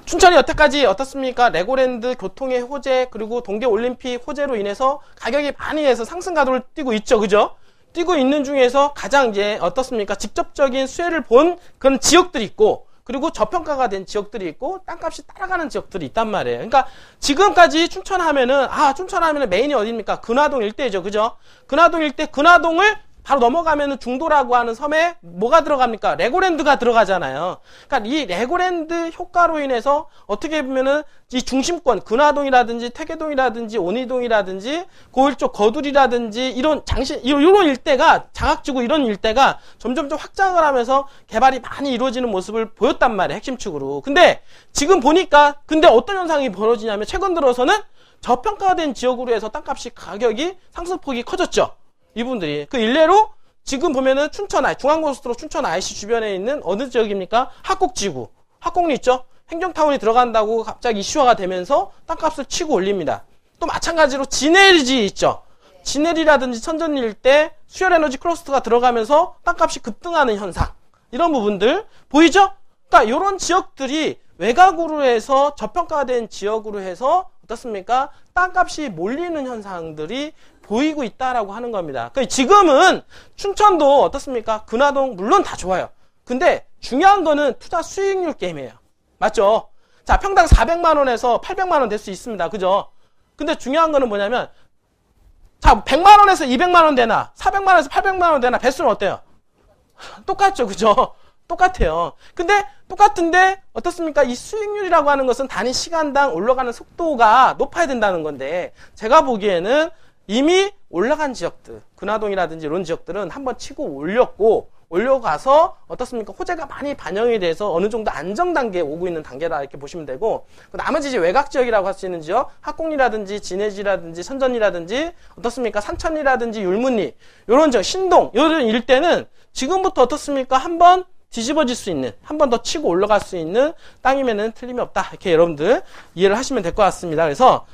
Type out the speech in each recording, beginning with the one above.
춘천이 여태까지 어떻습니까? 레고랜드 교통의 호재 그리고 동계올림픽 호재로 인해서 가격이 많이 해서 상승 가도를 띄고 있죠. 그죠? 띄고 있는 중에서 가장 이제 어떻습니까? 직접적인 수혜를 본 그런 지역들이 있고 그리고 저평가가 된 지역들이 있고 땅값이 따라가는 지역들이 있단 말이에요. 그러니까 지금까지 춘천하면은 메인이 어디입니까? 근화동 일대죠. 그죠? 근화동 일대 근화동을 바로 넘어가면은 중도라고 하는 섬에 뭐가 들어갑니까? 레고랜드가 들어가잖아요. 그러니까 이 레고랜드 효과로 인해서 어떻게 보면은 이 중심권, 근화동이라든지 태계동이라든지 온이동이라든지 고일 쪽 거둘이라든지 이런 이런 일대가 장악지구 이런 일대가 점점점 확장을 하면서 개발이 많이 이루어지는 모습을 보였단 말이에요. 핵심축으로. 근데 지금 보니까 어떤 현상이 벌어지냐면 최근 들어서는 저평가된 지역으로 해서 땅값이 가격이 상승폭이 커졌죠. 이분들이 그 일례로 지금 보면은 중앙고속도로 춘천 IC 주변에 있는 어느 지역입니까? 합곡지구, 합곡리 있죠? 행정타운이 들어간다고 갑자기 이슈화가 되면서 땅값을 치고 올립니다. 또 마찬가지로 진해리지 있죠? 진해리라든지 천전리 일대 수열에너지 클러스터가 들어가면서 땅값이 급등하는 현상, 이런 부분들 보이죠? 그러니까 이런 지역들이 외곽으로 해서 저평가된 지역으로 해서 어떻습니까? 땅값이 몰리는 현상들이 보이고 있다라고 하는 겁니다. 그러니까 지금은 춘천도 어떻습니까? 근화동 물론 다 좋아요. 근데 중요한 거는 투자 수익률 게임이에요. 맞죠? 자, 평당 400만 원에서 800만 원 될 수 있습니다. 그죠? 근데 중요한 거는 뭐냐면 자, 100만 원에서 200만 원 되나 400만 원에서 800만 원 되나 배수는 어때요? 똑같죠. 그죠? 똑같아요. 근데 똑같은데 어떻습니까? 이 수익률이라고 하는 것은 단위 시간당 올라가는 속도가 높아야 된다는 건데 제가 보기에는 이미 올라간 지역들, 근화동이라든지 이런 지역들은 한번 치고 올려가서 어떻습니까? 호재가 많이 반영이 돼서 어느 정도 안정 단계에 오고 있는 단계다 이렇게 보시면 되고, 나머지 이제 외곽 지역이라고 할 수 있는 지역, 합곡리라든지 진해지라든지 천전리라든지 어떻습니까? 산천리라든지 율문리 이런 지역, 신동 이런 일대는 지금부터 어떻습니까? 한번 뒤집어질 수 있는, 한 번 더 치고 올라갈 수 있는 땅이면은 틀림이 없다 이렇게 여러분들 이해를 하시면 될 것 같습니다. 그래서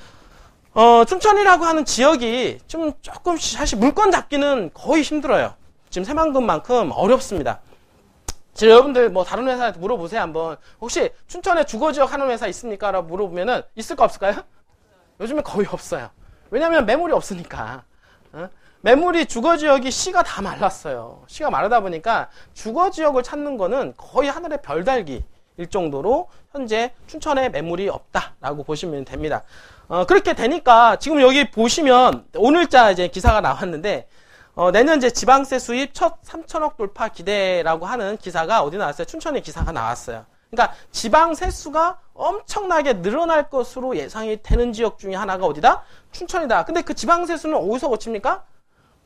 춘천이라고 하는 지역이 조금 사실 물건 잡기는 거의 힘들어요. 지금 새만금만큼 어렵습니다. 지금 여러분들 뭐 다른 회사한테 물어보세요. 한번 혹시 춘천에 주거지역 하는 회사 있습니까? 라고 물어보면은 있을까 없을까요? 요즘에 거의 없어요. 왜냐면 매물이 없으니까. 매물이 주거지역이 시가 다 말랐어요. 시가 마르다 보니까 주거지역을 찾는 거는 거의 하늘의 별달기 일 정도로 현재 춘천에 매물이 없다라고 보시면 됩니다. 그렇게 되니까 지금 여기 보시면 오늘자 이제 기사가 나왔는데 내년 이제 지방세 수입 첫 3천억 돌파 기대라고 하는 기사가 어디 나왔어요? 춘천에 기사가 나왔어요. 그러니까 지방세 수가 엄청나게 늘어날 것으로 예상이 되는 지역 중에 하나가 어디다? 춘천이다. 근데 그 지방세 수는 어디서 거칩니까?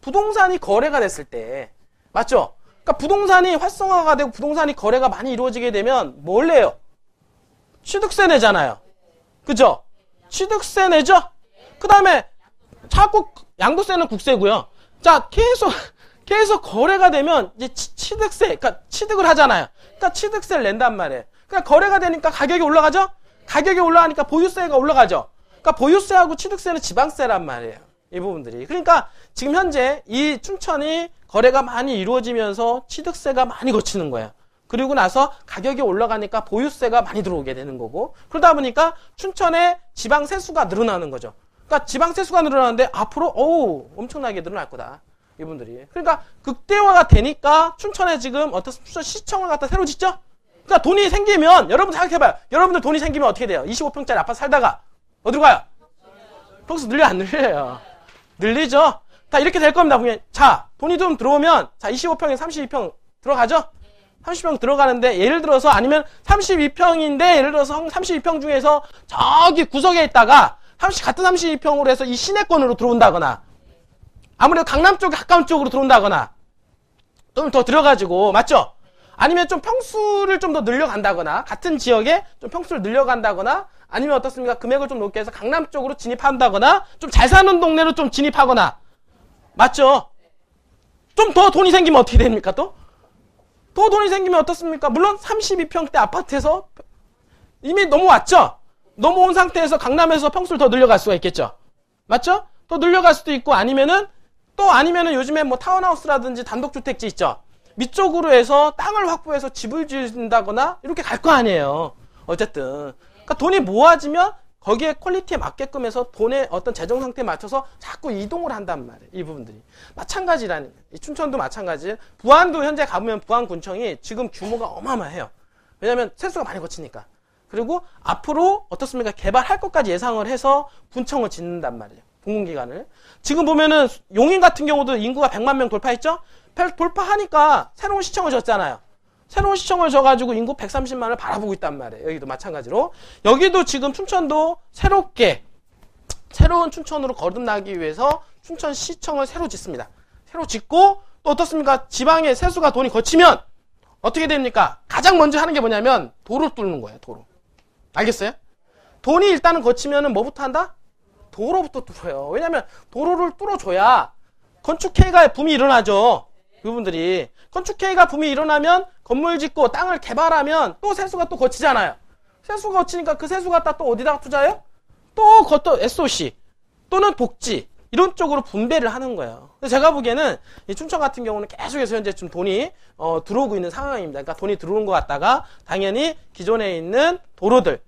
부동산이 거래가 됐을 때. 맞죠? 그러니까 부동산이 활성화가 되고 부동산이 거래가 많이 이루어지게 되면 뭘 내요? 취득세 내잖아요. 그죠? 취득세 내죠? 그 다음에 자꾸 양도세는 국세고요. 자, 계속 거래가 되면 이제 취득세, 그러니까 취득을 하잖아요. 그러니까 취득세를 낸단 말이에요. 그러니까 거래가 되니까 가격이 올라가죠? 가격이 올라가니까 보유세가 올라가죠? 그러니까 보유세하고 취득세는 지방세란 말이에요. 이 부분들이. 그러니까 지금 현재 이 춘천이 거래가 많이 이루어지면서 취득세가 많이 거치는 거예요. 그리고 나서 가격이 올라가니까 보유세가 많이 들어오게 되는 거고, 그러다 보니까 춘천의 지방 세수가 늘어나는 거죠. 그러니까 지방 세수가 늘어나는데 앞으로 엄청나게 늘어날 거다. 이분들이. 그러니까 극대화가 되니까 춘천에 지금 춘천 시청을 갖다 새로 짓죠? 그러니까 돈이 생기면 여러분 생각해봐요. 여러분들 돈이 생기면 어떻게 돼요? 25평짜리 아파트 살다가 어디로 가요? 평수 늘려 안 늘려요? 늘리죠? 다 이렇게 될 겁니다. 보면 자, 돈이 좀 들어오면 자 25평에 32평 들어가죠? 30평 들어가는데 예를 들어서 아니면 32평인데 예를 들어서 32평 중에서 저기 구석에 있다가 같은 32평으로 해서 이 시내권으로 들어온다거나 아무래도 강남 쪽에 가까운 쪽으로 들어온다거나 좀 더 들어가지고 맞죠? 아니면 좀 평수를 좀 더 늘려간다거나 같은 지역에 좀 평수를 늘려간다거나 아니면 어떻습니까? 금액을 좀 높게 해서 강남 쪽으로 진입한다거나 좀 잘 사는 동네로 좀 진입하거나 맞죠? 좀 더 돈이 생기면 어떻게 됩니까 또? 더 돈이 생기면 어떻습니까? 물론 32평대 아파트에서 이미 넘어왔죠? 넘어온 상태에서 강남에서 평수를 더 늘려갈 수가 있겠죠? 맞죠? 더 늘려갈 수도 있고 아니면은 요즘에 뭐 타운하우스라든지 단독주택지 있죠? 밑쪽으로 해서 땅을 확보해서 집을 지은다거나 이렇게 갈 거 아니에요. 어쨌든. 그러니까 돈이 모아지면 거기에 퀄리티에 맞게끔 해서 돈의 어떤 재정 상태에 맞춰서 자꾸 이동을 한단 말이에요. 이 부분들이. 마찬가지라는 거예요. 이 춘천도 마찬가지. 부안도 현재 가보면 부안군청이 지금 규모가 어마어마해요. 왜냐하면 세수가 많이 거치니까. 그리고 앞으로 어떻습니까? 개발할 것까지 예상을 해서 군청을 짓는단 말이에요. 공공기관을. 지금 보면은 용인 같은 경우도 인구가 100만 명 돌파했죠? 돌파하니까 새로운 시청을 졌잖아요. 새로운 시청을 져가지고 인구 130만을 바라보고 있단 말이에요. 여기도 마찬가지로. 여기도 지금 춘천도 새로운 춘천으로 거듭나기 위해서 춘천시청을 새로 짓습니다. 새로 짓고 또 어떻습니까? 지방에 세수가 돈이 거치면 어떻게 됩니까? 가장 먼저 하는 게 뭐냐면 도로 뚫는 거예요. 도로. 알겠어요? 돈이 일단은 거치면은 뭐부터 한다? 도로부터 뚫어요. 왜냐면 도로를 뚫어줘야 건축회의가 붐이 일어나죠. 그분들이. 건축회의가 붐이 일어나면 건물 짓고 땅을 개발하면 또 세수가 또 거치잖아요. 세수가 거치니까 그 세수 갖다 또 어디다가 투자해요? 또 그것도 SOC 또는 복지 이런 쪽으로 분배를 하는 거예요. 제가 보기에는 이 춘천 같은 경우는 계속해서 현재 좀 돈이 들어오고 있는 상황입니다. 그러니까 돈이 들어오는 것 같다가 당연히 기존에 있는 도로들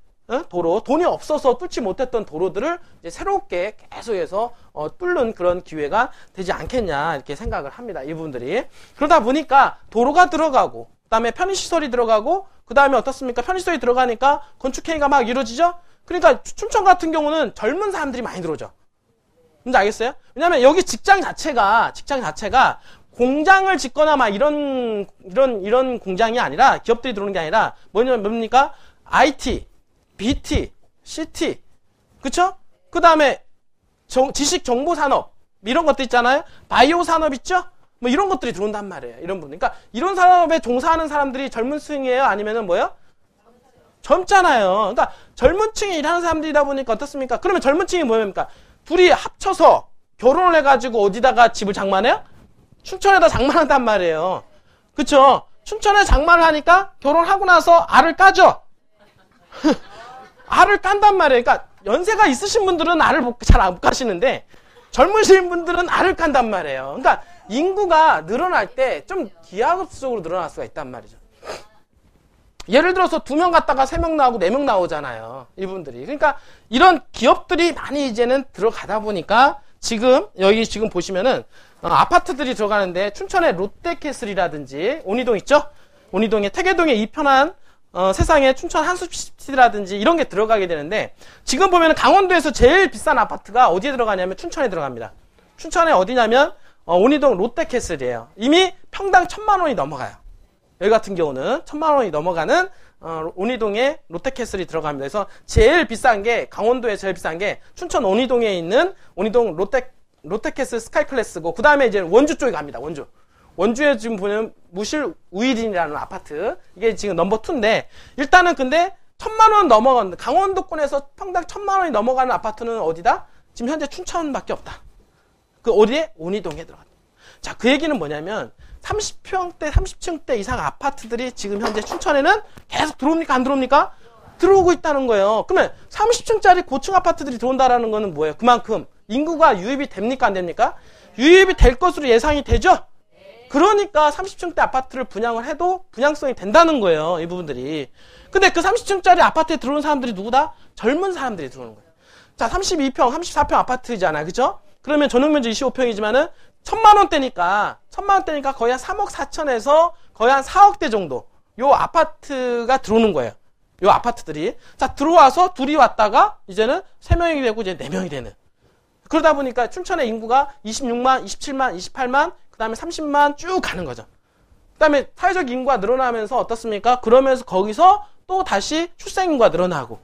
돈이 없어서 뚫지 못했던 도로들을 이제 새롭게 계속해서 뚫는 그런 기회가 되지 않겠냐 이렇게 생각을 합니다. 이분들이. 그러다 보니까 도로가 들어가고 그다음에 편의시설이 들어가고 그다음에 어떻습니까? 편의시설이 들어가니까 건축행위가 막 이루어지죠? 그러니까 춘천 같은 경우는 젊은 사람들이 많이 들어오죠. 뭔지 알겠어요? 왜냐면 여기 직장 자체가 공장을 짓거나 막 이런 공장이 아니라 기업들이 들어오는 게 아니라 뭡니까? IT BT, CT, 그쵸? 그 다음에 지식정보산업, 이런 것도 있잖아요? 바이오 산업 있죠? 뭐 이런 것들이 들어온단 말이에요. 이런 분. 그러니까 이런 산업에 종사하는 사람들이 젊은 층이에요? 아니면은 뭐예요? 젊잖아요. 그러니까 젊은 층에 일하는 사람들이다 보니까 어떻습니까? 그러면 젊은 층이 뭡니까? 둘이 합쳐서 결혼을 해가지고 어디다가 집을 장만해요? 춘천에다 장만한단 말이에요. 그쵸? 춘천에 장만을 하니까 결혼하고 나서 알을 까죠? 알을 깐단 말이에요. 그러니까 연세가 있으신 분들은 알을 잘 안 까시는데 젊으신 분들은 알을 깐단 말이에요. 그러니까 인구가 늘어날 때 좀 기하급수적으로 늘어날 수가 있단 말이죠. 예를 들어서 2명 갔다가 3명 나오고 4명 나오잖아요. 이분들이. 그러니까 이런 기업들이 많이 이제는 들어가다 보니까 여기 지금 보시면은 아파트들이 들어가는데 춘천의 롯데캐슬이라든지 온이동 있죠? 온이동에 태계동에 이편한 세상에 춘천 한숲시티라든지 이런 게 들어가게 되는데 지금 보면 강원도에서 제일 비싼 아파트가 어디에 들어가냐면 춘천에 들어갑니다. 춘천에 어디냐면 온이동 롯데캐슬이에요. 이미 평당 1,000만 원이 넘어가요. 여기 같은 경우는 1,000만 원이 넘어가는 온이동에 롯데캐슬이 들어갑니다. 그래서 제일 비싼 게 강원도에 제일 비싼 게 춘천 온이동에 있는 온이동 롯데캐슬 스카이클래스고 그 다음에 이제 원주 쪽에 갑니다. 원주에 지금 보면 무실 우이린이라는 아파트 이게 지금 넘버 2인데 일단은 근데 1,000만 원 넘어가는 강원도권에서 평당 1,000만 원이 넘어가는 아파트는 어디다? 지금 현재 춘천밖에 없다. 그 어디에? 온이동에 들어간다. 자, 그 얘기는 뭐냐면 30평대 30층대 이상 아파트들이 지금 현재 춘천에는 계속 들어옵니까? 안 들어옵니까? 들어오고 있다는 거예요. 그러면 30층짜리 고층 아파트들이 들어온다라는 거는 뭐예요? 그만큼 인구가 유입이 됩니까? 안 됩니까? 유입이 될 것으로 예상이 되죠? 그러니까 30층대 아파트를 분양을 해도 분양성이 된다는 거예요. 이 부분들이. 근데 그 30층짜리 아파트에 들어오는 사람들이 누구다? 젊은 사람들이 들어오는 거예요. 자, 32평, 34평 아파트잖아요. 그죠? 그러면 전용면적 25평이지만은 1,000만 원대니까 거의 한 3억 4천에서 거의 한 4억대 정도 요 아파트가 들어오는 거예요. 요 아파트들이. 자, 들어와서 둘이 왔다가 이제는 3명이 되고 이제 4명이 되는. 그러다 보니까 춘천의 인구가 26만, 27만, 28만, 그 다음에 30만 쭉 가는 거죠. 그 다음에 사회적 인구가 늘어나면서 어떻습니까? 그러면서 거기서 또 다시 출생 인구가 늘어나고.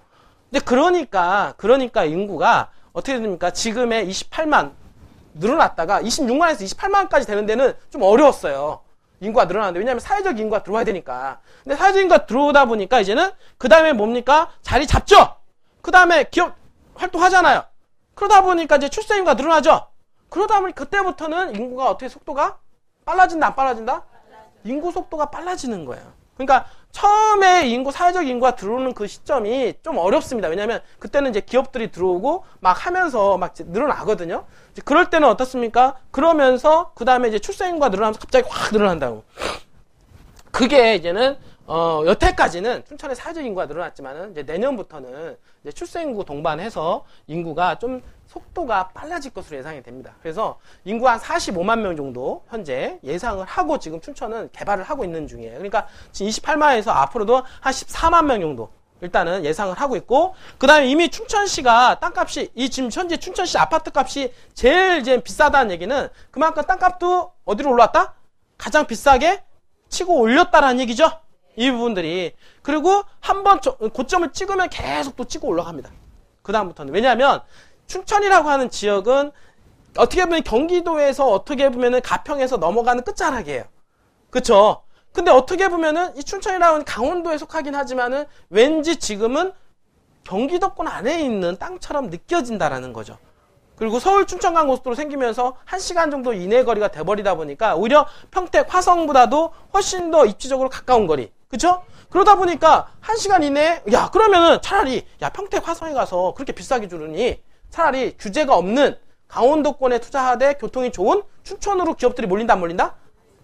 근데 그러니까 인구가 어떻게 됩니까? 지금의 28만 늘어났다가 26만에서 28만까지 되는 데는 좀 어려웠어요. 인구가 늘어나는데. 왜냐하면 사회적 인구가 들어와야 되니까. 근데 사회적 인구가 들어오다 보니까 이제는 그 다음에 뭡니까? 자리 잡죠? 그 다음에 기업 활동하잖아요. 그러다 보니까 이제 출생 인구가 늘어나죠? 그러다 보니 그때부터는 인구가 어떻게 속도가 빨라진다, 안 빨라진다? 인구 속도가 빨라지는 거예요. 그러니까 처음에 사회적 인구가 들어오는 그 시점이 좀 어렵습니다. 왜냐하면 그때는 이제 기업들이 들어오고 막 하면서 막 늘어나거든요. 그럴 때는 어떻습니까? 그러면서 그 다음에 이제 출생 인구가 늘어나면서 갑자기 확 늘어난다고. 그게 이제는 여태까지는 춘천의 사회적 인구가 늘어났지만은 이제 내년부터는 이제 출생인구 동반해서 인구가 좀 속도가 빨라질 것으로 예상이 됩니다. 그래서 인구 한 45만 명 정도 현재 예상을 하고 지금 춘천은 개발을 하고 있는 중이에요. 그러니까 지금 28만에서 앞으로도 한 14만 명 정도 일단은 예상을 하고 있고, 그 다음에 이미 춘천시가 땅값이, 지금 현재 춘천시 아파트 값이 제일 이제 비싸다는 얘기는 그만큼 땅값도 어디로 올랐다? 가장 비싸게 치고 올렸다라는 얘기죠. 이 부분들이. 그리고 한번 고점을 찍으면 계속 또 찍고 올라갑니다. 그 다음부터는. 왜냐하면 춘천이라고 하는 지역은 어떻게 보면 경기도에서 어떻게 보면은 가평에서 넘어가는 끝자락이에요. 그쵸? 근데 어떻게 보면은 이 춘천이라고 하는 강원도에 속하긴 하지만은 왠지 지금은 경기도권 안에 있는 땅처럼 느껴진다라는 거죠. 그리고 서울 춘천간 고속도로 생기면서 1시간 정도 이내 거리가 돼버리다 보니까 오히려 평택 화성보다도 훨씬 더 입지적으로 가까운 거리. 그쵸? 그러다 보니까 1시간 이내에, 야, 그러면은 차라리, 야, 평택 화성에 가서 그렇게 비싸게 주르니 차라리 규제가 없는 강원도권에 투자하되 교통이 좋은 춘천으로 기업들이 몰린다 안 몰린다?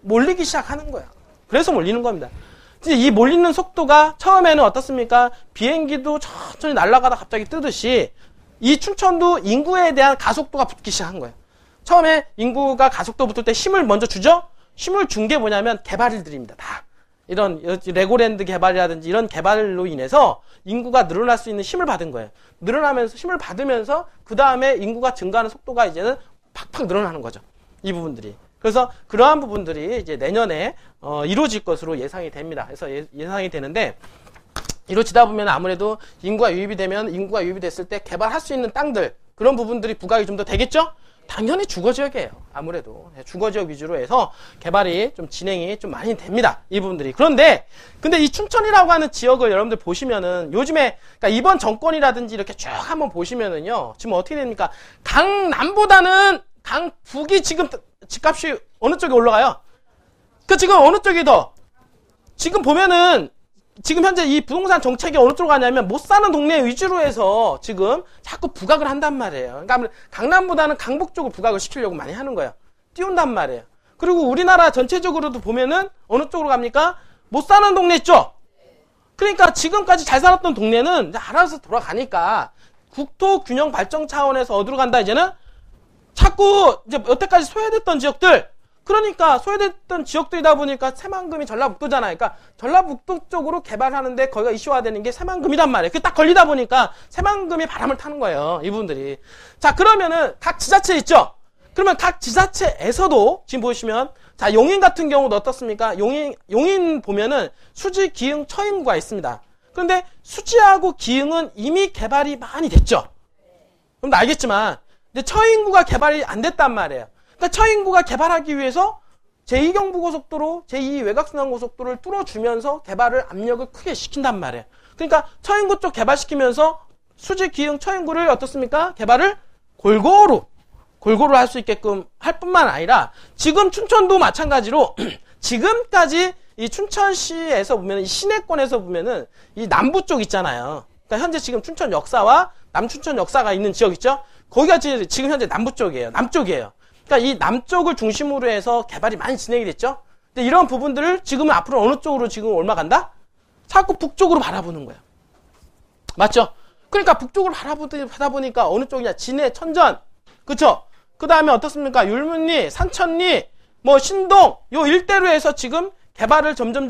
몰리기 시작하는 거야. 그래서 몰리는 겁니다. 이제 이 몰리는 속도가 처음에는 어떻습니까? 비행기도 천천히 날아가다 갑자기 뜨듯이 이 춘천도 인구에 대한 가속도가 붙기 시작한 거예요. 처음에 인구가 가속도 붙을 때 힘을 먼저 주죠? 힘을 준 게 뭐냐면 개발일들입니다. 다. 이런 레고랜드 개발이라든지 이런 개발로 인해서 인구가 늘어날 수 있는 힘을 받은 거예요. 늘어나면서 힘을 받으면서 그 다음에 인구가 증가하는 속도가 이제는 팍팍 늘어나는 거죠. 이 부분들이. 그래서 그러한 부분들이 이제 내년에 이루어질 것으로 예상이 됩니다. 그래서 예상이 되는데, 이루어지다 보면 아무래도 인구가 유입이 됐을 때 개발할 수 있는 땅들, 그런 부분들이 부각이 좀 더 되겠죠? 당연히 주거지역이에요. 아무래도 주거지역 위주로 해서 개발이 좀 진행이 좀 많이 됩니다. 이 부분들이. 근데 이 춘천이라고 하는 지역을 여러분들 보시면은 요즘에, 그러니까 이번 정권이라든지 이렇게 쭉 한번 보시면은요, 지금 어떻게 됩니까? 강남보다는 강북이 지금 집값이 어느 쪽에 올라가요? 지금 어느 쪽이 더? 지금 보면은 지금 현재 이 부동산 정책이 어느 쪽으로 가냐면 못 사는 동네 위주로 해서 지금 자꾸 부각을 한단 말이에요. 그러니까 강남보다는 강북 쪽을 부각을 시키려고 많이 하는 거예요. 띄운단 말이에요. 그리고 우리나라 전체적으로도 보면은 어느 쪽으로 갑니까? 못 사는 동네 있죠? 그러니까 지금까지 잘 살았던 동네는 이제 알아서 돌아가니까 국토 균형 발전 차원에서 어디로 간다 이제는? 자꾸 이제 여태까지 소외됐던 지역들, 그러니까 소외됐던 지역들이다 보니까 새만금이 전라북도잖아요. 그러니까 전라북도 쪽으로 개발하는데 거기가 이슈화되는 게 새만금이란 말이에요. 그게 딱 걸리다 보니까 새만금이 바람을 타는 거예요. 이 부분들이. 자, 그러면은 각 지자체 있죠? 그러면 각 지자체에서도 지금 보시면, 자, 용인 같은 경우도 어떻습니까? 용인 보면은 수지, 기흥, 처인구가 있습니다. 그런데 수지하고 기흥은 이미 개발이 많이 됐죠? 그럼 알겠지만, 근데 처인구가 개발이 안 됐단 말이에요. 그러니까 처인구가 개발하기 위해서 제2경부고속도로, 제2외곽순환고속도로를 뚫어주면서 개발을 압력을 크게 시킨단 말이에요. 그러니까 처인구 쪽 개발시키면서 수지, 기흥, 처인구를 어떻습니까? 개발을 골고루 할 수 있게끔 할 뿐만 아니라 지금 춘천도 마찬가지로 지금까지 이 춘천시에서 보면, 이 시내권에서 보면은 이 남부 쪽 있잖아요. 그러니까 현재 지금 춘천 역사와 남춘천 역사가 있는 지역 있죠? 거기가 지금 현재 남부 쪽이에요. 남쪽이에요. 그러니까 이 남쪽을 중심으로 해서 개발이 많이 진행이 됐죠? 근데 이런 부분들을 지금은 앞으로 어느 쪽으로 지금 올라간다? 자꾸 북쪽으로 바라보는 거예요. 맞죠? 그러니까 북쪽으로 바라보다 보니까 어느 쪽이냐? 진해, 천전. 그쵸? 그 다음에 어떻습니까? 율문리, 산천리, 신동, 요 일대로 해서 지금 개발을 점점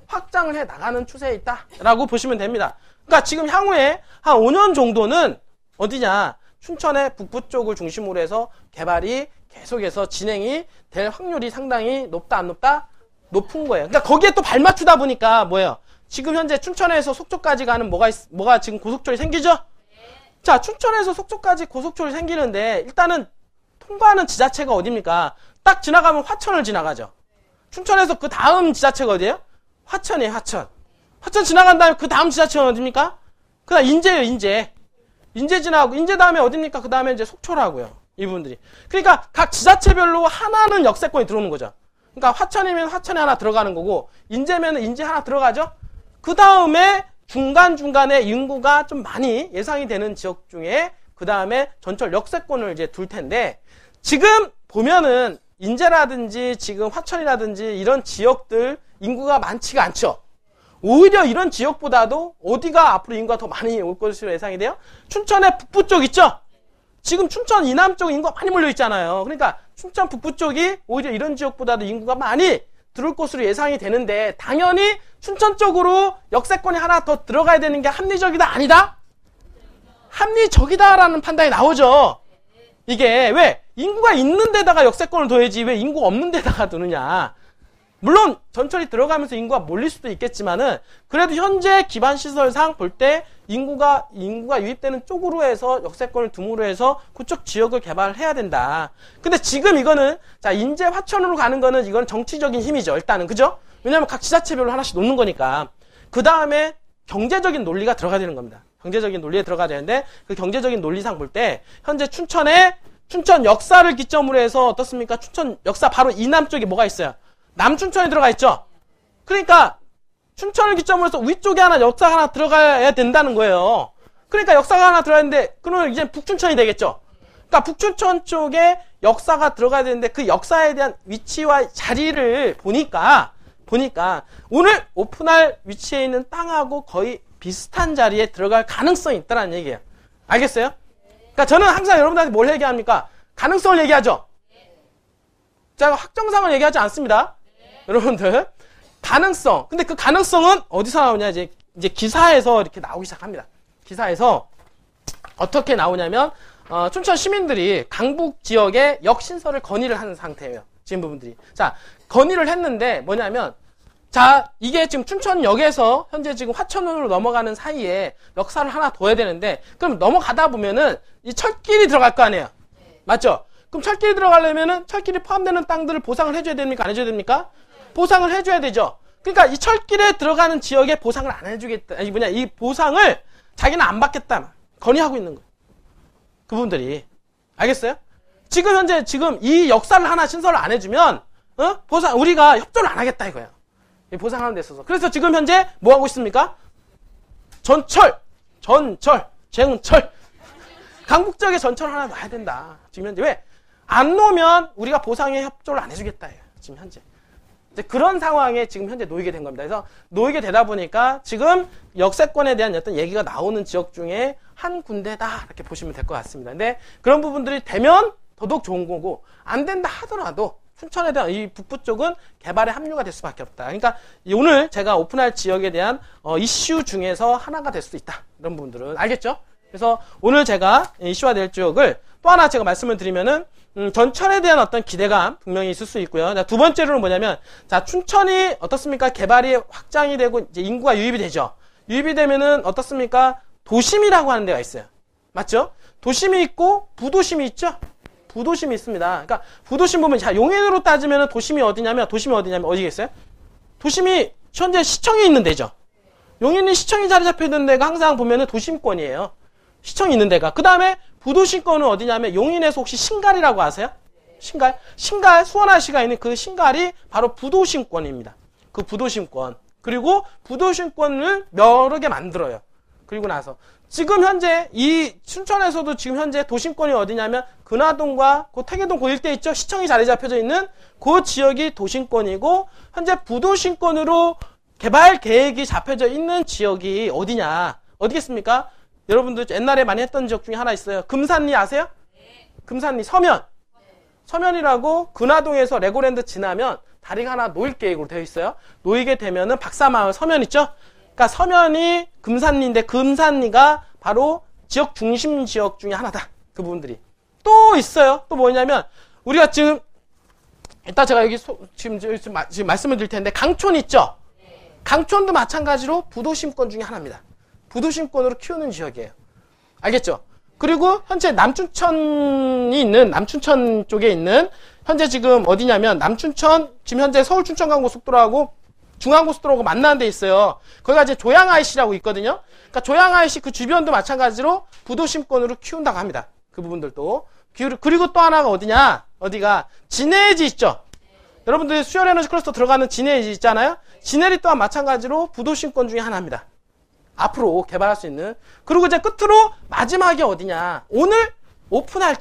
확장을 해 나가는 추세에 있다라고 보시면 됩니다. 그러니까 지금 향후에 한 5년 정도는 어디냐? 춘천의 북부 쪽을 중심으로 해서 개발이 계속해서 진행이 될 확률이 상당히 높다, 안 높다? 높은 거예요. 그러니까 거기에 또 발맞추다 보니까 뭐예요? 지금 현재 춘천에서 속초까지 가는 뭐가 지금 고속철이 생기죠? 자, 춘천에서 속초까지 고속철이 생기는데 일단은 통과하는 지자체가 어디입니까? 딱 지나가면 화천을 지나가죠. 춘천에서 그 다음 지자체가 어디예요? 화천이에요, 화천. 화천 지나간 다음에 그 다음 지자체는 어디입니까? 그 다음 인제예요, 인제. 인제 지나가고, 인제 다음에 어딥니까? 그 다음에 이제 속초라고요. 이분들이. 그러니까 각 지자체별로 하나는 역세권이 들어오는 거죠. 그러니까 화천이면 화천에 하나 들어가는 거고, 인제면 인제 하나 들어가죠? 그 다음에 중간중간에 인구가 좀 많이 예상이 되는 지역 중에 그 다음에 전철 역세권을 이제 둘 텐데, 지금 보면은 인제라든지 지금 화천이라든지 이런 지역들 인구가 많지가 않죠. 오히려 이런 지역보다도 어디가 앞으로 인구가 더 많이 올 것으로 예상이 돼요? 춘천의 북부 쪽 있죠? 지금 춘천 이남 쪽 인구가 많이 몰려 있잖아요. 그러니까 춘천 북부 쪽이 오히려 이런 지역보다도 인구가 많이 들어올 것으로 예상이 되는데 당연히 춘천 쪽으로 역세권이 하나 더 들어가야 되는 게 합리적이다? 아니다? 합리적이다라는 판단이 나오죠. 이게 왜? 인구가 있는 데다가 역세권을 둬야지 왜 인구가 없는 데다가 두느냐. 물론 전철이 들어가면서 인구가 몰릴 수도 있겠지만은 그래도 현재 기반 시설상 볼 때 인구가 유입되는 쪽으로 해서 역세권을 둠으로 해서 그쪽 지역을 개발해야 된다. 근데 지금 이거는 자 인제 화천으로 가는 거는 이건 정치적인 힘이죠. 일단은 그죠? 왜냐면 각 지자체별로 하나씩 놓는 거니까. 그 다음에 경제적인 논리가 들어가야 되는 겁니다. 경제적인 논리에 들어가야 되는데 그 경제적인 논리상 볼 때 현재 춘천 역사를 기점으로 해서 어떻습니까? 춘천 역사 바로 이남 쪽에 뭐가 있어요? 남춘천이 들어가 있죠. 그러니까 춘천을 기점으로 해서 위쪽에 하나 역사가 하나 들어가야 된다는 거예요. 그러니까 역사가 하나 들어가야 되는데 그러면 이제 북춘천이 되겠죠. 그러니까 북춘천 쪽에 역사가 들어가야 되는데 그 역사에 대한 위치와 자리를 보니까 오늘 오픈할 위치에 있는 땅하고 거의 비슷한 자리에 들어갈 가능성이 있다는 얘기예요. 알겠어요? 그러니까 저는 항상 여러분들한테 뭘 얘기합니까? 가능성을 얘기하죠. 제가 확정상을 얘기하지 않습니다. 여러분들 가능성. 근데 그 가능성은 어디서 나오냐? 이제 기사에서 이렇게 나오기 시작합니다. 기사에서 어떻게 나오냐면 춘천 시민들이 강북 지역에 역신설을 건의를 하는 상태예요. 지금 부분들이. 자, 건의를 했는데 뭐냐면 자, 이게 지금 춘천역에서 현재 지금 화천으로 넘어가는 사이에 역사를 하나 둬야 되는데 그럼 넘어가다 보면은 이 철길이 들어갈 거 아니에요. 맞죠? 그럼 철길이 들어가려면은 철길이 포함되는 땅들을 보상을 해줘야 됩니까? 안 해줘야 됩니까? 보상을 해줘야 되죠. 그러니까 이 철길에 들어가는 지역에 보상을 안 해주겠다. 아니 이 보상을 자기는 안 받겠다. 건의하고 있는 거예요. 그분들이. 알겠어요? 지금 현재 이 역사를 하나 신설을 안 해주면 보상 우리가 협조를 안 하겠다 이거예요. 보상하는 데 있어서. 그래서 지금 현재 뭐 하고 있습니까? 전철, 쟁철. 강북 지역에 전철 하나 놔야 된다. 지금 현재 왜? 안 놓으면 우리가 보상에 협조를 안 해주겠다. 지금 현재. 이제 그런 상황에 지금 현재 놓이게 된 겁니다. 그래서 놓이게 되다 보니까 지금 역세권에 대한 어떤 얘기가 나오는 지역 중에 한 군데다 이렇게 보시면 될 것 같습니다. 근데 그런 부분들이 되면 더더욱 좋은 거고 안 된다 하더라도 춘천에 대한 이 북부 쪽은 개발에 합류가 될 수밖에 없다. 그러니까 오늘 제가 오픈할 지역에 대한 이슈 중에서 하나가 될 수 있다. 이런 부분들은 알겠죠? 그래서 오늘 제가 이슈화 될 지역을 또 하나 제가 말씀을 드리면은 전철에 대한 어떤 기대감 분명히 있을 수 있고요. 자, 두 번째로는 뭐냐면 자 춘천이 어떻습니까? 개발이 확장이 되고 이제 인구가 유입이 되죠. 유입이 되면은 어떻습니까? 도심이라고 하는 데가 있어요. 맞죠? 도심이 있고 부도심이 있죠. 부도심이 있습니다. 그러니까 부도심 보면 자 용인으로 따지면 도심이 어디냐면 어디겠어요? 도심이 현재 시청이 있는 데죠. 용인이 시청이 자리 잡혀 있는 데가 항상 보면은 도심권이에요. 시청이 있는 데가. 그 다음에 부도심권은 어디냐면 용인에서 혹시 신갈이라고 아세요? 신갈 수원아시가 있는 그 신갈이 바로 부도심권입니다. 그 부도심권. 그리고 부도심권을 여러 개 만들어요. 그리고 나서 지금 현재 이 춘천에서도 지금 현재 도심권이 어디냐면 근화동과 그 태계동 그 일대 있죠? 시청이 자리 잡혀져 있는 그 지역이 도심권이고 현재 부도심권으로 개발 계획이 잡혀져 있는 지역이 어디냐? 어디겠습니까? 여러분들 옛날에 많이 했던 지역 중에 하나 있어요. 금산리 아세요? 금산리 서면이라고 근화동에서 레고랜드 지나면 다리가 하나 놓일 계획으로 되어 있어요. 놓이게 되면은 박사마을 서면 있죠? 그러니까 서면이 금산리인데 금산리가 바로 지역 중심 지역 중에 하나다. 그 부분들이. 또 있어요. 또 뭐냐면 우리가 지금 일단 제가 여기 지금 말씀을 드릴 텐데 강촌 있죠? 강촌도 마찬가지로 부도심권 중에 하나입니다. 부도심권으로 키우는 지역이에요. 알겠죠? 그리고 현재 남춘천 쪽에 있는 현재 지금 어디냐면 남춘천 지금 현재 서울 춘천간고속도로하고 중앙고속도로하고 만나는 데 있어요. 거기가 이제 조양IC라고 있거든요. 그러니까 조양IC 그 주변도 마찬가지로 부도심권으로 키운다고 합니다. 그 부분들도. 그리고 또 하나가 어디가 진해지 있죠. 여러분들 수열에너지 클러스터 들어가는 진해지 있잖아요. 진해리 또한 마찬가지로 부도심권 중에 하나입니다. 앞으로 개발할 수 있는. 그리고 이제 끝으로 마지막이 어디냐. 오늘 오픈할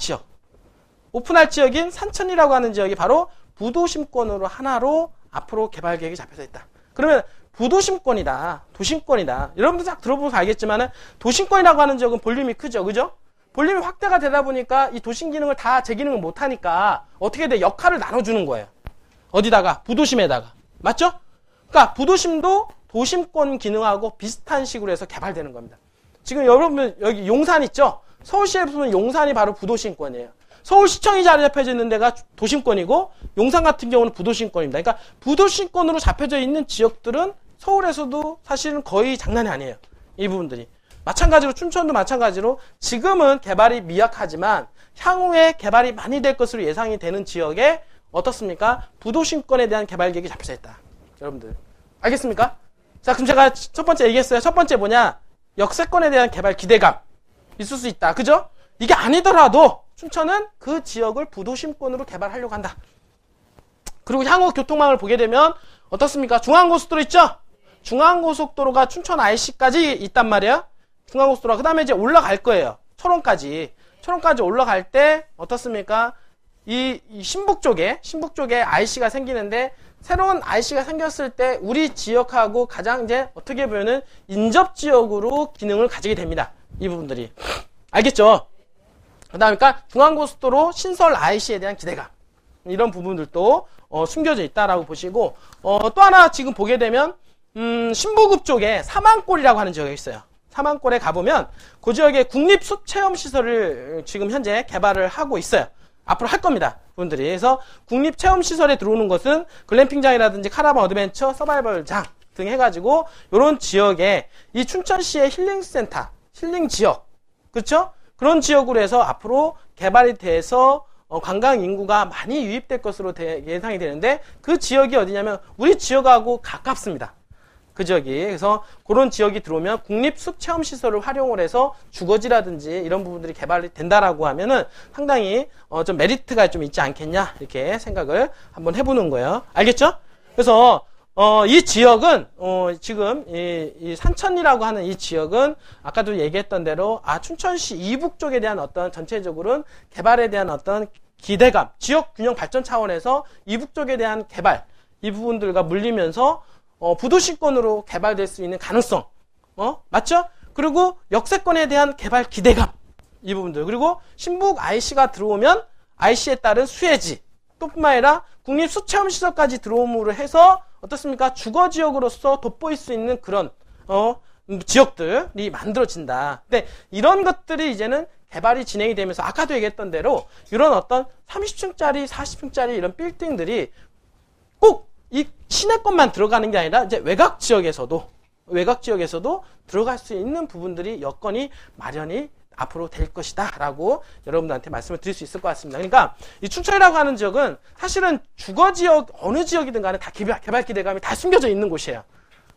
지역인 산천이라고 하는 지역이 바로 부도심권으로 하나로 앞으로 개발 계획이 잡혀져 있다. 그러면 부도심권이다. 도심권이다. 여러분들 딱 들어보면 알겠지만은 도심권이라고 하는 지역은 볼륨이 크죠. 그죠? 볼륨이 확대가 되다 보니까 이 도심 기능을 다 제 기능을 못 하니까 어떻게 돼? 역할을 나눠주는 거예요. 어디다가? 부도심에다가. 맞죠? 그러니까 부도심도 도심권 기능하고 비슷한 식으로 해서 개발되는 겁니다. 지금 여러분 여기 용산 있죠? 서울시에 보면 용산이 바로 부도심권이에요. 서울시청이 자리 잡혀져 있는 데가 도심권이고 용산 같은 경우는 부도심권입니다. 그러니까 부도심권으로 잡혀져 있는 지역들은 서울에서도 사실은 거의 장난이 아니에요. 이 부분들이. 마찬가지로 춘천도 마찬가지로 지금은 개발이 미약하지만 향후에 개발이 많이 될 것으로 예상이 되는 지역에 어떻습니까? 부도심권에 대한 개발 계획이 잡혀져 있다. 여러분들. 알겠습니까? 자, 그럼 제가 첫 번째 얘기했어요. 첫 번째 뭐냐? 역세권에 대한 개발 기대감. 있을 수 있다. 그죠? 이게 아니더라도 춘천은 그 지역을 부도심권으로 개발하려고 한다. 그리고 향후 교통망을 보게 되면 어떻습니까? 중앙고속도로 있죠? 중앙고속도로가 춘천 IC까지 있단 말이에요. 중앙고속도로가. 그 다음에 이제 올라갈 거예요. 철원까지. 철원까지 올라갈 때 어떻습니까? 이 신북 쪽에 IC가 생기는데 새로운 IC가 생겼을 때 우리 지역하고 가장 이제 어떻게 보면은 인접지역으로 기능을 가지게 됩니다. 이 부분들이. 알겠죠? 그 다음에 중앙고속도로 신설 IC에 대한 기대감. 이런 부분들도 숨겨져 있다라고 보시고 또 하나 지금 보게 되면 신부급 쪽에 사만골이라고 하는 지역이 있어요. 사만골에 가보면 그 지역에 국립숲체험시설을 지금 현재 개발을 하고 있어요. 앞으로 할 겁니다. 분들이. 그래서 국립체험시설에 들어오는 것은 글램핑장이라든지 카라반 어드벤처, 서바이벌장 등 해가지고 이런 지역에 이 춘천시의 힐링센터, 힐링지역, 그렇죠? 그런 지역으로 해서 앞으로 개발이 돼서 관광 인구가 많이 유입될 것으로 예상이 되는데 그 지역이 어디냐면 우리 지역하고 가깝습니다. 그 지역이. 그래서 그런 지역이 들어오면 국립숲체험시설을 활용을 해서 주거지라든지 이런 부분들이 개발이 된다라고 하면은 상당히 좀 메리트가 좀 있지 않겠냐 이렇게 생각을 한번 해보는 거예요. 알겠죠? 그래서 이 지역은 지금 이 산천이라고 하는 이 지역은 아까도 얘기했던 대로 춘천시 이북 쪽에 대한 어떤 전체적으로는 개발에 대한 어떤 기대감, 지역 균형 발전 차원에서 이북 쪽에 대한 개발 이 부분들과 물리면서 부도심권으로 개발될 수 있는 가능성, 맞죠? 그리고 역세권에 대한 개발 기대감, 이 부분들. 그리고 신북 IC가 들어오면 IC에 따른 수혜지, 또 뿐만 아니라 국립수체험시설까지 들어옴으로 해서 어떻습니까? 주거지역으로서 돋보일 수 있는 그런, 지역들이 만들어진다. 근데 이런 것들이 이제는 개발이 진행이 되면서 아까도 얘기했던 대로 이런 어떤 30층짜리, 40층짜리 이런 빌딩들이 꼭 이 시내권만 들어가는 게 아니라 이제 외곽 지역에서도 들어갈 수 있는 부분들이 여건이 마련이 앞으로 될 것이다 라고 여러분들한테 말씀을 드릴 수 있을 것 같습니다. 그러니까 이 춘천이라고 하는 지역은 사실은 주거지역 어느 지역이든 간에 다 개발 기대감이 다 숨겨져 있는 곳이에요.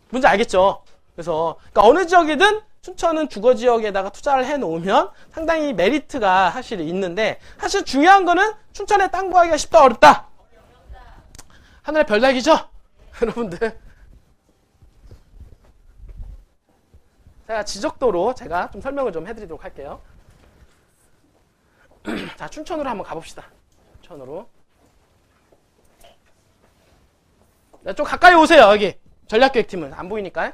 뭔지 알겠죠? 그래서 그러니까 어느 지역이든 춘천은 주거지역에다가 투자를 해놓으면 상당히 메리트가 사실 있는데 사실 중요한 거는 춘천에 땅 구하기가 쉽다 어렵다? 하늘의 별다기죠? 여러분들. 제가 지적도로 제가 좀 설명을 좀 해드리도록 할게요. 자, 춘천으로 한번 가봅시다. 춘천으로. 네, 좀 가까이 오세요, 여기. 전략기획팀은. 안 보이니까.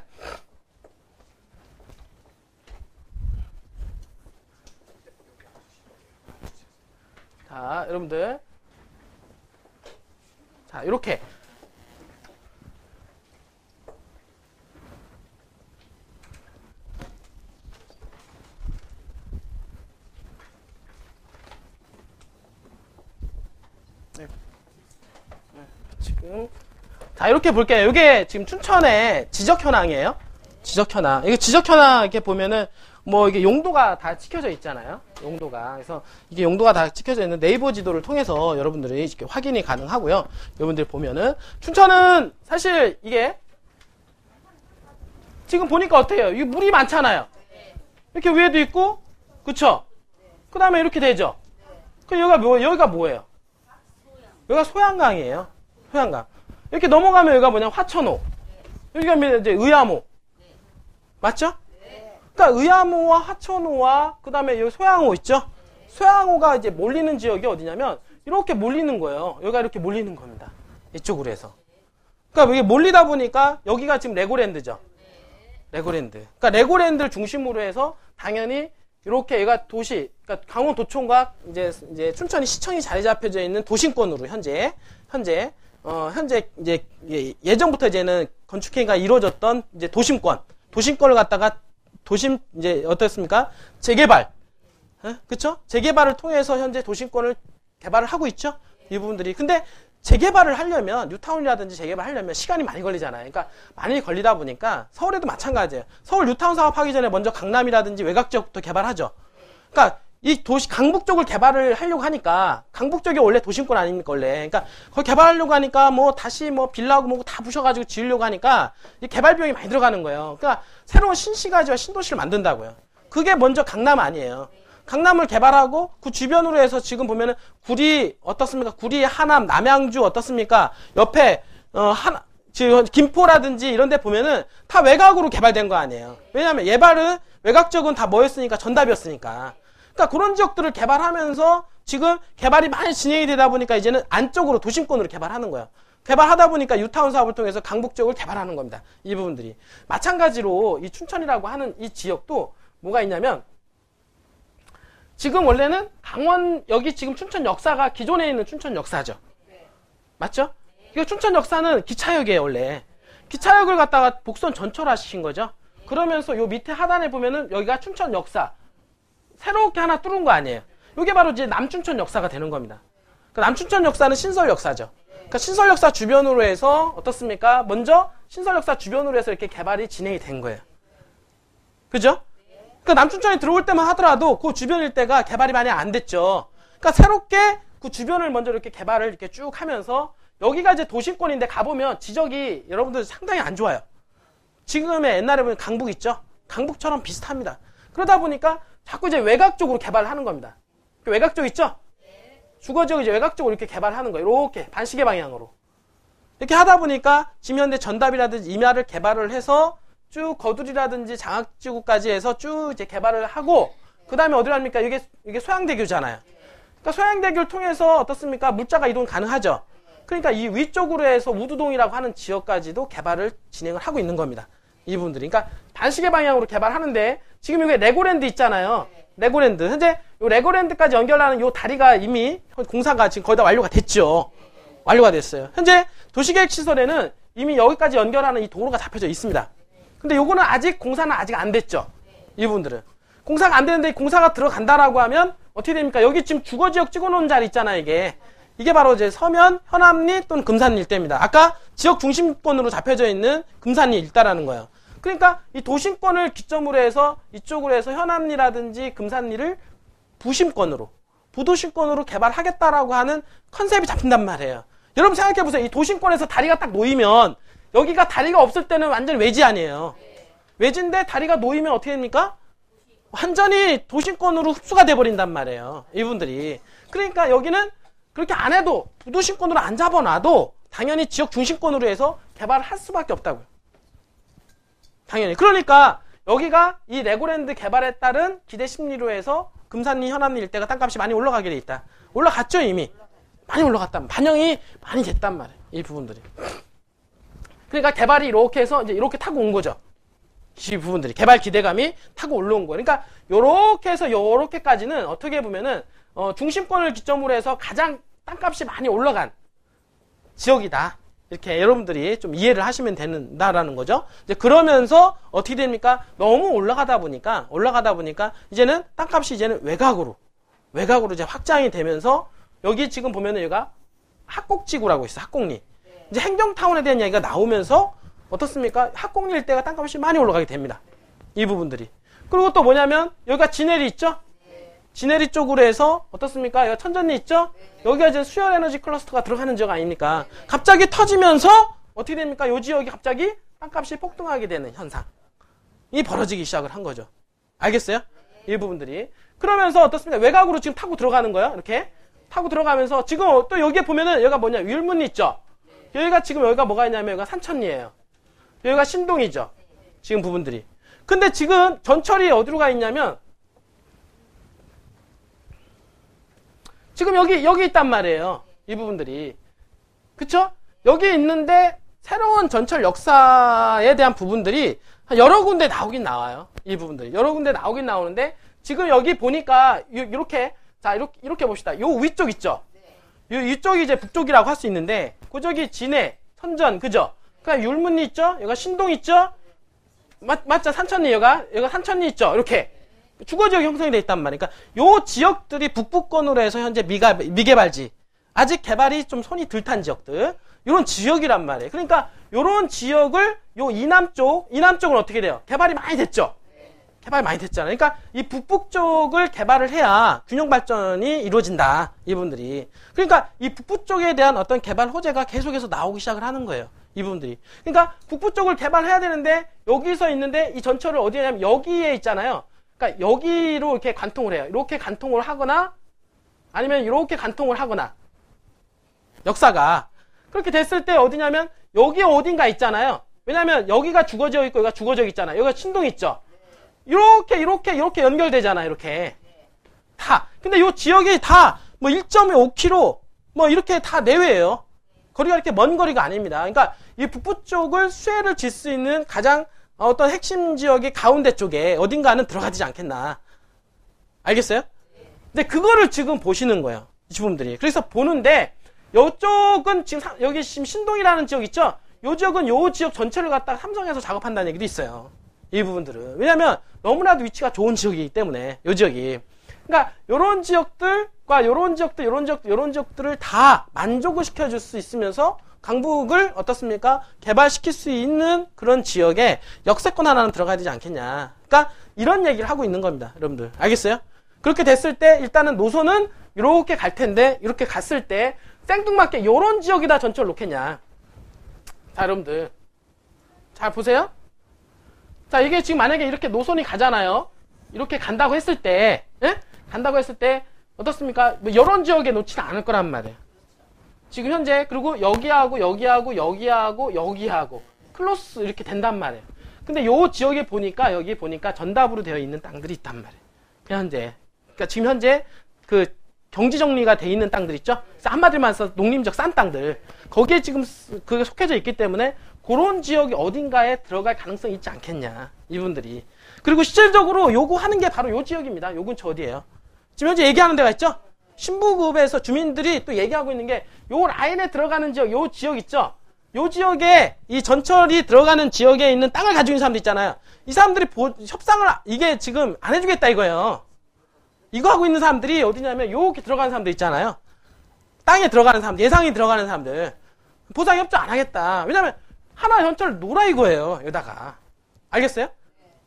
자, 여러분들. 자, 이렇게. 네. 지금. 자, 이렇게 볼게요. 이게 지금 춘천의 지적 현황이에요. 지적 현황. 이게 지적 현황 이렇게 보면은 뭐 이게 용도가 다 찍혀져 있잖아요. 용도가. 그래서 이게 용도가 다 찍혀져 있는 네이버 지도를 통해서 여러분들이 이렇게 확인이 가능하고요. 여러분들 보면은 춘천은 사실 이게 지금 보니까 어때요? 이게 물이 많잖아요. 이렇게 위에도 있고, 그쵸? 그 다음에 이렇게 되죠? 그 여기가 뭐예요? 여기가 소양강이에요. 소양강. 이렇게 넘어가면 여기가 뭐냐? 화천호. 여기가 이제 의암호. 맞죠? 그러니까 의암호와 화천호와 그 다음에 여기 소양호 있죠? 소양호가 이제 몰리는 지역이 어디냐면 이렇게 몰리는 거예요. 여기가 이렇게 몰리는 겁니다. 이쪽으로 해서. 그러니까 이게 몰리다 보니까 여기가 지금 레고랜드죠. 레고랜드. 그러니까 레고랜드를 중심으로 해서 당연히 이렇게 얘가 도시, 그러니까 강원도청과 이제 춘천이 시청이 자리 잡혀져 있는 도심권으로 현재 이제 예전부터 이제는 건축 행위가 이루어졌던 이제 도심권을 갖다가 이제 어떻습니까? 재개발. 그쵸? 재개발을 통해서 현재 도심권을 개발을 하고 있죠? 이 부분들이. 근데 재개발을 하려면, 뉴타운이라든지 재개발을 하려면 시간이 많이 걸리잖아요. 그러니까 많이 걸리다 보니까 서울에도 마찬가지예요. 서울 뉴타운 사업하기 전에 먼저 강남이라든지 외곽 지역부터 개발하죠. 그러니까 이 도시, 강북 쪽을 개발을 하려고 하니까, 강북 쪽이 원래 도심권 아닙니까, 원래. 그러니까 거기 개발하려고 하니까 뭐 다시 뭐 빌라고 뭐고 다 부셔가지고 지으려고 하니까 이 개발 비용이 많이 들어가는 거예요. 그러니까 새로운 신시가지와 신도시를 만든다고요. 그게 먼저 강남 아니에요. 강남을 개발하고 그 주변으로 해서 지금 보면은 구리 어떻습니까? 구리, 하남, 남양주 어떻습니까? 옆에 지금 김포라든지 이런 데 보면은 다 외곽으로 개발된 거 아니에요. 왜냐하면 예발은 외곽 지역은 다 뭐였으니까 전답이었으니까. 그러니까 그런 지역들을 개발하면서 지금 개발이 많이 진행이 되다 보니까 이제는 안쪽으로 도심권으로 개발하는 거예요. 개발하다 보니까 유타운 사업을 통해서 강북 지역을 개발하는 겁니다. 이 부분들이. 마찬가지로 이 춘천이라고 하는 이 지역도 뭐가 있냐면 지금 원래는 강원, 여기 지금 춘천 역사가 기존에 있는 춘천 역사죠. 맞죠? 이거 춘천 역사는 기차역이에요, 원래. 기차역을 갖다가 복선 전철화 시킨 거죠. 그러면서 요 밑에 하단에 보면은 여기가 춘천 역사. 새롭게 하나 뚫은 거 아니에요. 이게 바로 이제 남춘천 역사가 되는 겁니다. 그러니까 남춘천 역사는 신설 역사죠. 그러니까 신설 역사 주변으로 해서 어떻습니까? 먼저 신설 역사 주변으로 해서 이렇게 개발이 진행이 된 거예요. 그죠? 그러니까 남춘천에 들어올 때만 하더라도 그 주변 일대가 개발이 많이 안 됐죠. 그러니까 새롭게 그 주변을 먼저 이렇게 개발을 이렇게 쭉 하면서 여기가 이제 도심권인데 가보면 지적이 여러분들 상당히 안 좋아요. 지금의 옛날에 보면 강북 있죠? 강북처럼 비슷합니다. 그러다 보니까 자꾸 이제 외곽 쪽으로 개발을 하는 겁니다. 외곽 쪽 있죠? 주거지역 이제 외곽 쪽으로 이렇게 개발하는 거예요. 이렇게 반시계 방향으로. 이렇게 하다 보니까 지금 현대 전답이라든지 임야를 개발을 해서 쭉 거두리라든지 장학지구까지 해서 쭉 이제 개발을 하고 그 다음에 어디로 합니까? 이게 소양대교잖아요. 그러니까 소양대교를 통해서 어떻습니까? 물자가 이동 가능하죠. 그러니까 이 위쪽으로 해서 우두동이라고 하는 지역까지도 개발을 진행을 하고 있는 겁니다. 이 부분들이. 그러니까 반시계 방향으로 개발하는데 지금 이게 레고랜드 있잖아요. 레고랜드. 현재 요 레고랜드까지 연결하는 요 다리가 이미 공사가 지금 거의 다 완료가 됐죠. 완료가 됐어요. 현재 도시계획시설에는 이미 여기까지 연결하는 이 도로가 잡혀져 있습니다. 근데 요거는 아직 공사는 아직 안 됐죠. 이 부분들은. 공사가 안 되는데 공사가 들어간다라고 하면 어떻게 됩니까? 여기 지금 주거지역 찍어놓은 자리 있잖아요, 이게. 이게 바로 이제 서면, 현암리 또는 금산리 일대입니다. 아까 지역 중심권으로 잡혀져 있는 금산리 일대라는 거예요. 그러니까 이 도심권을 기점으로 해서 이쪽으로 해서 현암리라든지 금산리를 부심권으로, 부도심권으로 개발하겠다라고 하는 컨셉이 잡힌단 말이에요. 여러분 생각해보세요. 이 도심권에서 다리가 딱 놓이면 여기가 다리가 없을 때는 완전 외지 아니에요. 외지인데 다리가 놓이면 어떻게 됩니까? 완전히 도심권으로 흡수가 돼버린단 말이에요. 이분들이. 그러니까 여기는 그렇게 안 해도 부도심권으로 안 잡아놔도 당연히 지역 중심권으로 해서 개발을 할 수밖에 없다고요. 당연히. 그러니까 여기가 이 레고랜드 개발에 따른 기대 심리로 해서 금산리, 현암리 일대가 땅값이 많이 올라가게 돼 있다. 올라갔죠, 이미. 많이 올라갔단 말이에요. 반영이 많이 됐단 말이에요. 이 부분들이. 그러니까 개발이 이렇게 해서 이제 이렇게 타고 온 거죠. 이 부분들이. 개발 기대감이 타고 올라온 거예요. 그러니까 요렇게 해서 요렇게까지는 어떻게 보면은 중심권을 기점으로 해서 가장 땅값이 많이 올라간 지역이다. 이렇게 여러분들이 좀 이해를 하시면 된다라는 거죠. 이제 그러면서 어떻게 됩니까? 너무 올라가다 보니까 이제는 땅값이 이제는 외곽으로 이제 확장이 되면서 여기 지금 보면은 여기가 학곡지구라고 있어요. 학곡리. 이제 행정타운에 대한 이야기가 나오면서 어떻습니까? 학곡리 일대가 땅값이 많이 올라가게 됩니다. 이 부분들이. 그리고 또 뭐냐면 여기가 진해리 있죠? 진해리 쪽으로 해서 어떻습니까? 여기가 천전리 있죠? 여기가 이제 수열에너지 클러스터가 들어가는 지역 아닙니까? 갑자기 터지면서 어떻게 됩니까? 이 지역이 갑자기 땅값이 폭등하게 되는 현상이 벌어지기 시작을 한 거죠. 알겠어요? 이 부분들이. 그러면서 어떻습니까? 외곽으로 지금 타고 들어가는 거예요. 이렇게 타고 들어가면서 지금 또 여기에 보면은 여기가 뭐냐? 율문리 있죠? 여기가 지금 여기가 뭐가 있냐면 여기가 산천리예요. 여기가 신동이죠. 지금 부분들이. 근데 지금 전철이 어디로 가 있냐면 지금 여기 있단 말이에요. 이 부분들이. 그쵸? 여기 있는데 새로운 전철 역사에 대한 부분들이 여러 군데 나오긴 나와요. 이 부분들이. 여러 군데 나오긴 나오는데, 지금 여기 보니까, 이렇게, 자, 이렇게 봅시다. 요 위쪽 있죠? 이쪽이 이제 북쪽이라고 할 수 있는데, 그쪽이 진해, 선전, 그죠? 그니까 율문리 있죠? 여기가 신동 있죠? 맞죠? 산천리, 여기가 산천리 있죠? 이렇게. 주거지역이 형성이 돼 있단 말이니까, 요 지역들이 북부권으로 해서 현재 미개발지, 아직 개발이 좀 손이 덜 탄 지역들, 요런 지역이란 말이에요. 그러니까, 요런 지역을, 요 이남쪽은 어떻게 돼요? 개발이 많이 됐죠? 개발 많이 됐잖아요. 그러니까 이 북북 쪽을 개발을 해야 균형 발전이 이루어진다. 이분들이. 그러니까 이 북부 쪽에 대한 어떤 개발 호재가 계속해서 나오기 시작을 하는 거예요. 이분들이. 그러니까 북부 쪽을 개발해야 되는데 여기서 있는데 이 전철을 어디에 냐면 여기에 있잖아요. 그러니까 여기로 이렇게 관통을 해요. 이렇게 관통을 하거나 아니면 이렇게 관통을 하거나 역사가 그렇게 됐을 때 어디냐면 여기 어딘가 있잖아요. 왜냐면 여기가 주거지역 있고 여기가 주거지역 있잖아요. 여기가 신동 있죠. 이렇게 연결되잖아, 이렇게. 다. 근데 요 지역이 다, 뭐 1.5km, 뭐 이렇게 다 내외예요. 거리가 이렇게 먼 거리가 아닙니다. 그러니까 이 북부 쪽을 수혜를 질 수 있는 가장 어떤 핵심 지역이 가운데 쪽에 어딘가는 들어가지 않겠나. 알겠어요? 근데 그거를 지금 보시는 거예요. 이 주분들이. 그래서 보는데, 요쪽은 지금, 여기 지금 신동이라는 지역 있죠? 요 지역은 요 지역 전체를 갖다가 삼성에서 작업한다는 얘기도 있어요. 이 부분들은. 왜냐면 너무나도 위치가 좋은 지역이기 때문에, 요 지역이. 그러니까 요런 지역들과 요런 지역들을 다 만족을 시켜줄 수 있으면서 강북을 어떻습니까? 개발시킬 수 있는 그런 지역에 역세권 하나는 들어가야 되지 않겠냐. 그러니까 이런 얘기를 하고 있는 겁니다. 여러분들. 알겠어요? 그렇게 됐을 때 일단은 노선은 이렇게 갈 텐데, 이렇게 갔을 때 생뚱맞게 요런 지역에다 전철을 놓겠냐. 자, 여러분들. 잘 보세요. 자, 이게 지금 만약에 이렇게 노선이 가잖아요. 이렇게 간다고 했을 때, 예? 간다고 했을 때, 어떻습니까? 뭐, 이런 지역에 놓지는 않을 거란 말이에요. 지금 현재, 그리고 여기하고, 클로스 이렇게 된단 말이에요. 근데 요 지역에 보니까, 여기 보니까 전답으로 되어 있는 땅들이 있단 말이에요. 현재. 그러니까 지금 현재, 경지 정리가 돼 있는 땅들 있죠? 한마디만 써서 농림적 싼 땅들. 거기에 지금 그게 속해져 있기 때문에, 그런 지역이 어딘가에 들어갈 가능성이 있지 않겠냐. 이분들이. 그리고 실질적으로 요구하는 게 바로 요 지역입니다. 요 근처 어디예요? 지금 현재 얘기하는 데가 있죠? 신부급에서 주민들이 또 얘기하고 있는 게 요 라인에 들어가는 지역, 요 지역 있죠? 요 지역에 이 전철이 들어가는 지역에 있는 땅을 가지고 있는 사람들 있잖아요. 이 사람들이 협상을 이게 지금 안 해주겠다 이거예요. 이거 하고 있는 사람들이 어디냐면 요렇게 들어가는 사람들 있잖아요. 땅에 들어가는 사람들, 예상이 들어가는 사람들. 보상 협조 안 하겠다. 왜냐면 하나 전철 놀아 이거예요. 여기다가. 알겠어요?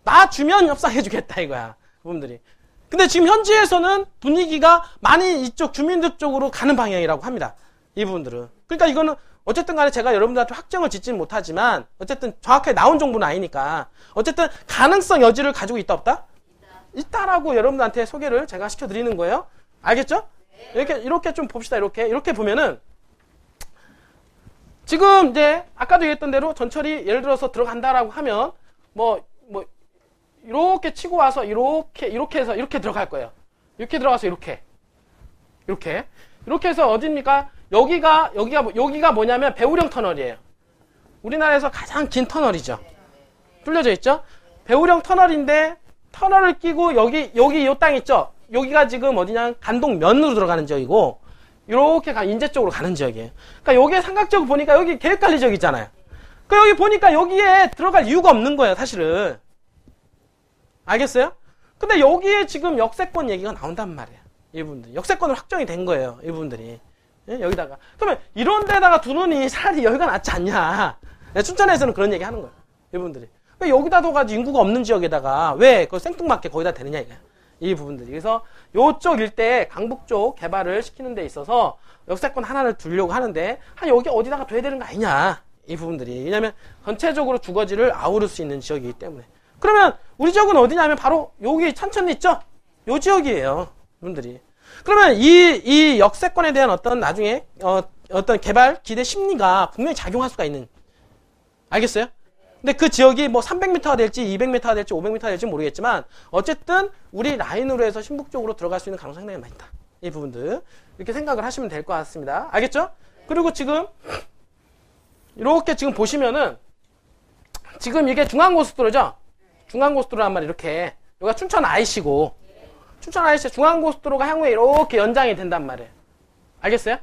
나 주면 협상해주겠다 이거야. 그분들이. 근데 지금 현지에서는 분위기가 많이 이쪽 주민들 쪽으로 가는 방향이라고 합니다. 이 부분들은. 그러니까 이거는 어쨌든 간에 제가 여러분들한테 확정을 짓지는 못하지만 어쨌든 정확하게 나온 정보는 아니니까 어쨌든 가능성 여지를 가지고 있다 없다? 있다라고 여러분들한테 소개를 제가 시켜드리는 거예요. 알겠죠? 이렇게 좀 봅시다. 이렇게 보면은 지금 이제 아까도 얘기했던 대로 전철이 예를 들어서 들어간다라고 하면 이렇게 치고 와서 이렇게 해서 이렇게 들어갈 거예요. 이렇게 들어가서 이렇게 해서 어디입니까? 여기가 뭐냐면 배우령 터널이에요. 우리나라에서 가장 긴 터널이죠. 뚫려져 있죠? 배우령 터널인데 터널을 끼고 여기 요 땅 있죠? 여기가 지금 어디냐? 간동면으로 들어가는 지역이고 이렇게 인제 쪽으로 가는 지역이에요. 그러니까 여기에 삼각지역 보니까 여기 계획관리 지역 있잖아요. 그러니까 여기 보니까 여기에 들어갈 이유가 없는 거예요, 사실은. 알겠어요? 근데 여기에 지금 역세권 얘기가 나온단 말이에요. 이분들. 역세권으로 확정이 된 거예요, 이분들이. 예? 여기다가. 그러면 이런 데다가 두느니 차라리 여기가 낫지 않냐. 네, 춘천에서는 그런 얘기 하는 거예요, 이분들이. 왜 여기다 둬가지고 인구가 없는 지역에다가 왜 그걸 생뚱맞게 거기다 대느냐, 이거야. 이 부분들이. 그래서 요쪽 일대 강북 쪽 개발을 시키는 데 있어서 역세권 하나를 두려고 하는데 여기 어디다가 둬야 되는 거 아니냐. 이 부분들이. 왜냐면 전체적으로 주거지를 아우를 수 있는 지역이기 때문에. 그러면 우리 지역은 어디냐면 바로 여기 천천리 있죠? 요 지역이에요. 분들이. 그러면 이 역세권에 대한 어떤 나중에 어떤 개발 기대 심리가 분명히 작용할 수가 있는. 알겠어요? 근데 그 지역이 뭐 300m가 될지 200m가 될지 500m가 될지 모르겠지만 어쨌든 우리 라인으로 해서 신북 쪽으로 들어갈 수 있는 가능성이 상당히 많다. 이 부분들. 이렇게 생각을 하시면 될 것 같습니다. 알겠죠? 그리고 지금 이렇게 지금 보시면은 지금 이게 중앙고속도로죠? 중앙고속도로란 말이 이렇게 여기가 춘천 IC고 춘천 IC 중앙고속도로가 향후에 이렇게 연장이 된단 말이에요. 알겠어요?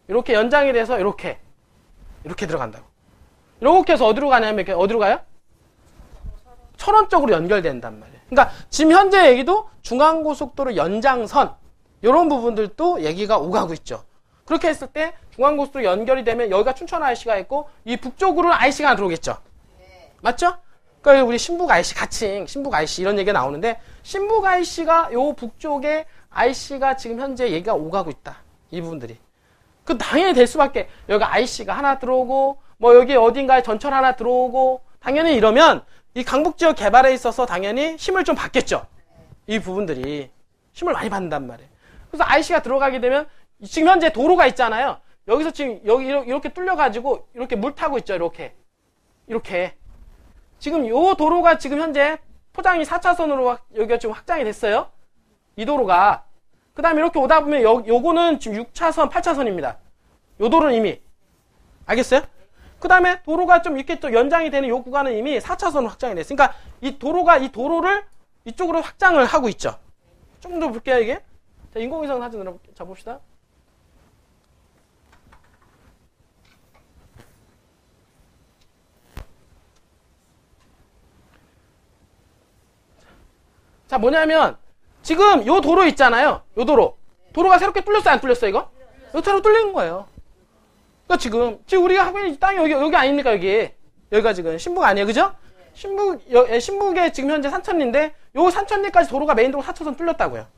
이렇게 연장이 돼서 이렇게 들어간다고. 이렇게 해서 어디로 가냐면 이렇게 어디로 가요? 철원 쪽으로 연결된단 말이에요. 그러니까 지금 현재 얘기도 중앙고속도로 연장선 이런 부분들도 얘기가 오가고 있죠. 그렇게 했을 때 중앙고속도로 연결이 되면 여기가 춘천 IC가 있고 이 북쪽으로는 IC가 들어오겠죠. 맞죠? 그러니까 우리 신북 IC 가칭, 신북 IC 이런 얘기가 나오는데 신북 IC가 요 북쪽에 IC가 지금 현재 얘기가 오가고 있다. 이 부분들이. 그 당연히 될 수밖에. 여기 IC가 하나 들어오고 뭐 여기 어딘가에 전철 하나 들어오고 당연히 이러면 이 강북지역 개발에 있어서 당연히 힘을 좀 받겠죠. 이 부분들이 힘을 많이 받는단 말이에요. 그래서 IC가 들어가게 되면 지금 현재 도로가 있잖아요. 여기서 지금 여기 이렇게 뚫려가지고 이렇게 물 타고 있죠. 이렇게. 지금 요 도로가 지금 현재 포장이 4차선으로 여기가 지금 확장이 됐어요. 이 도로가. 그 다음에 이렇게 오다 보면 요거는 지금 6차선, 8차선입니다. 요 도로는 이미. 알겠어요? 그 다음에 도로가 좀 이렇게 또 연장이 되는 요 구간은 이미 4차선으로 확장이 됐으니까 이 도로를 이쪽으로 확장을 하고 있죠. 조금 더 볼게요, 이게. 자, 인공위성 사진으로 잡봅시다. 자, 뭐냐면 지금 요 도로 있잖아요. 요 도로가 새롭게 뚫렸어요, 안 뚫렸어요, 이거? 요 새로 뚫린 거예요. 그러니까 지금 우리가 하고 있는 땅이 여기 아닙니까, 여기가 지금 신북 아니에요, 그죠? 신북에 지금 현재 산천리인데 요 산천리까지 도로가 메인 도로 4차선 뚫렸다고요.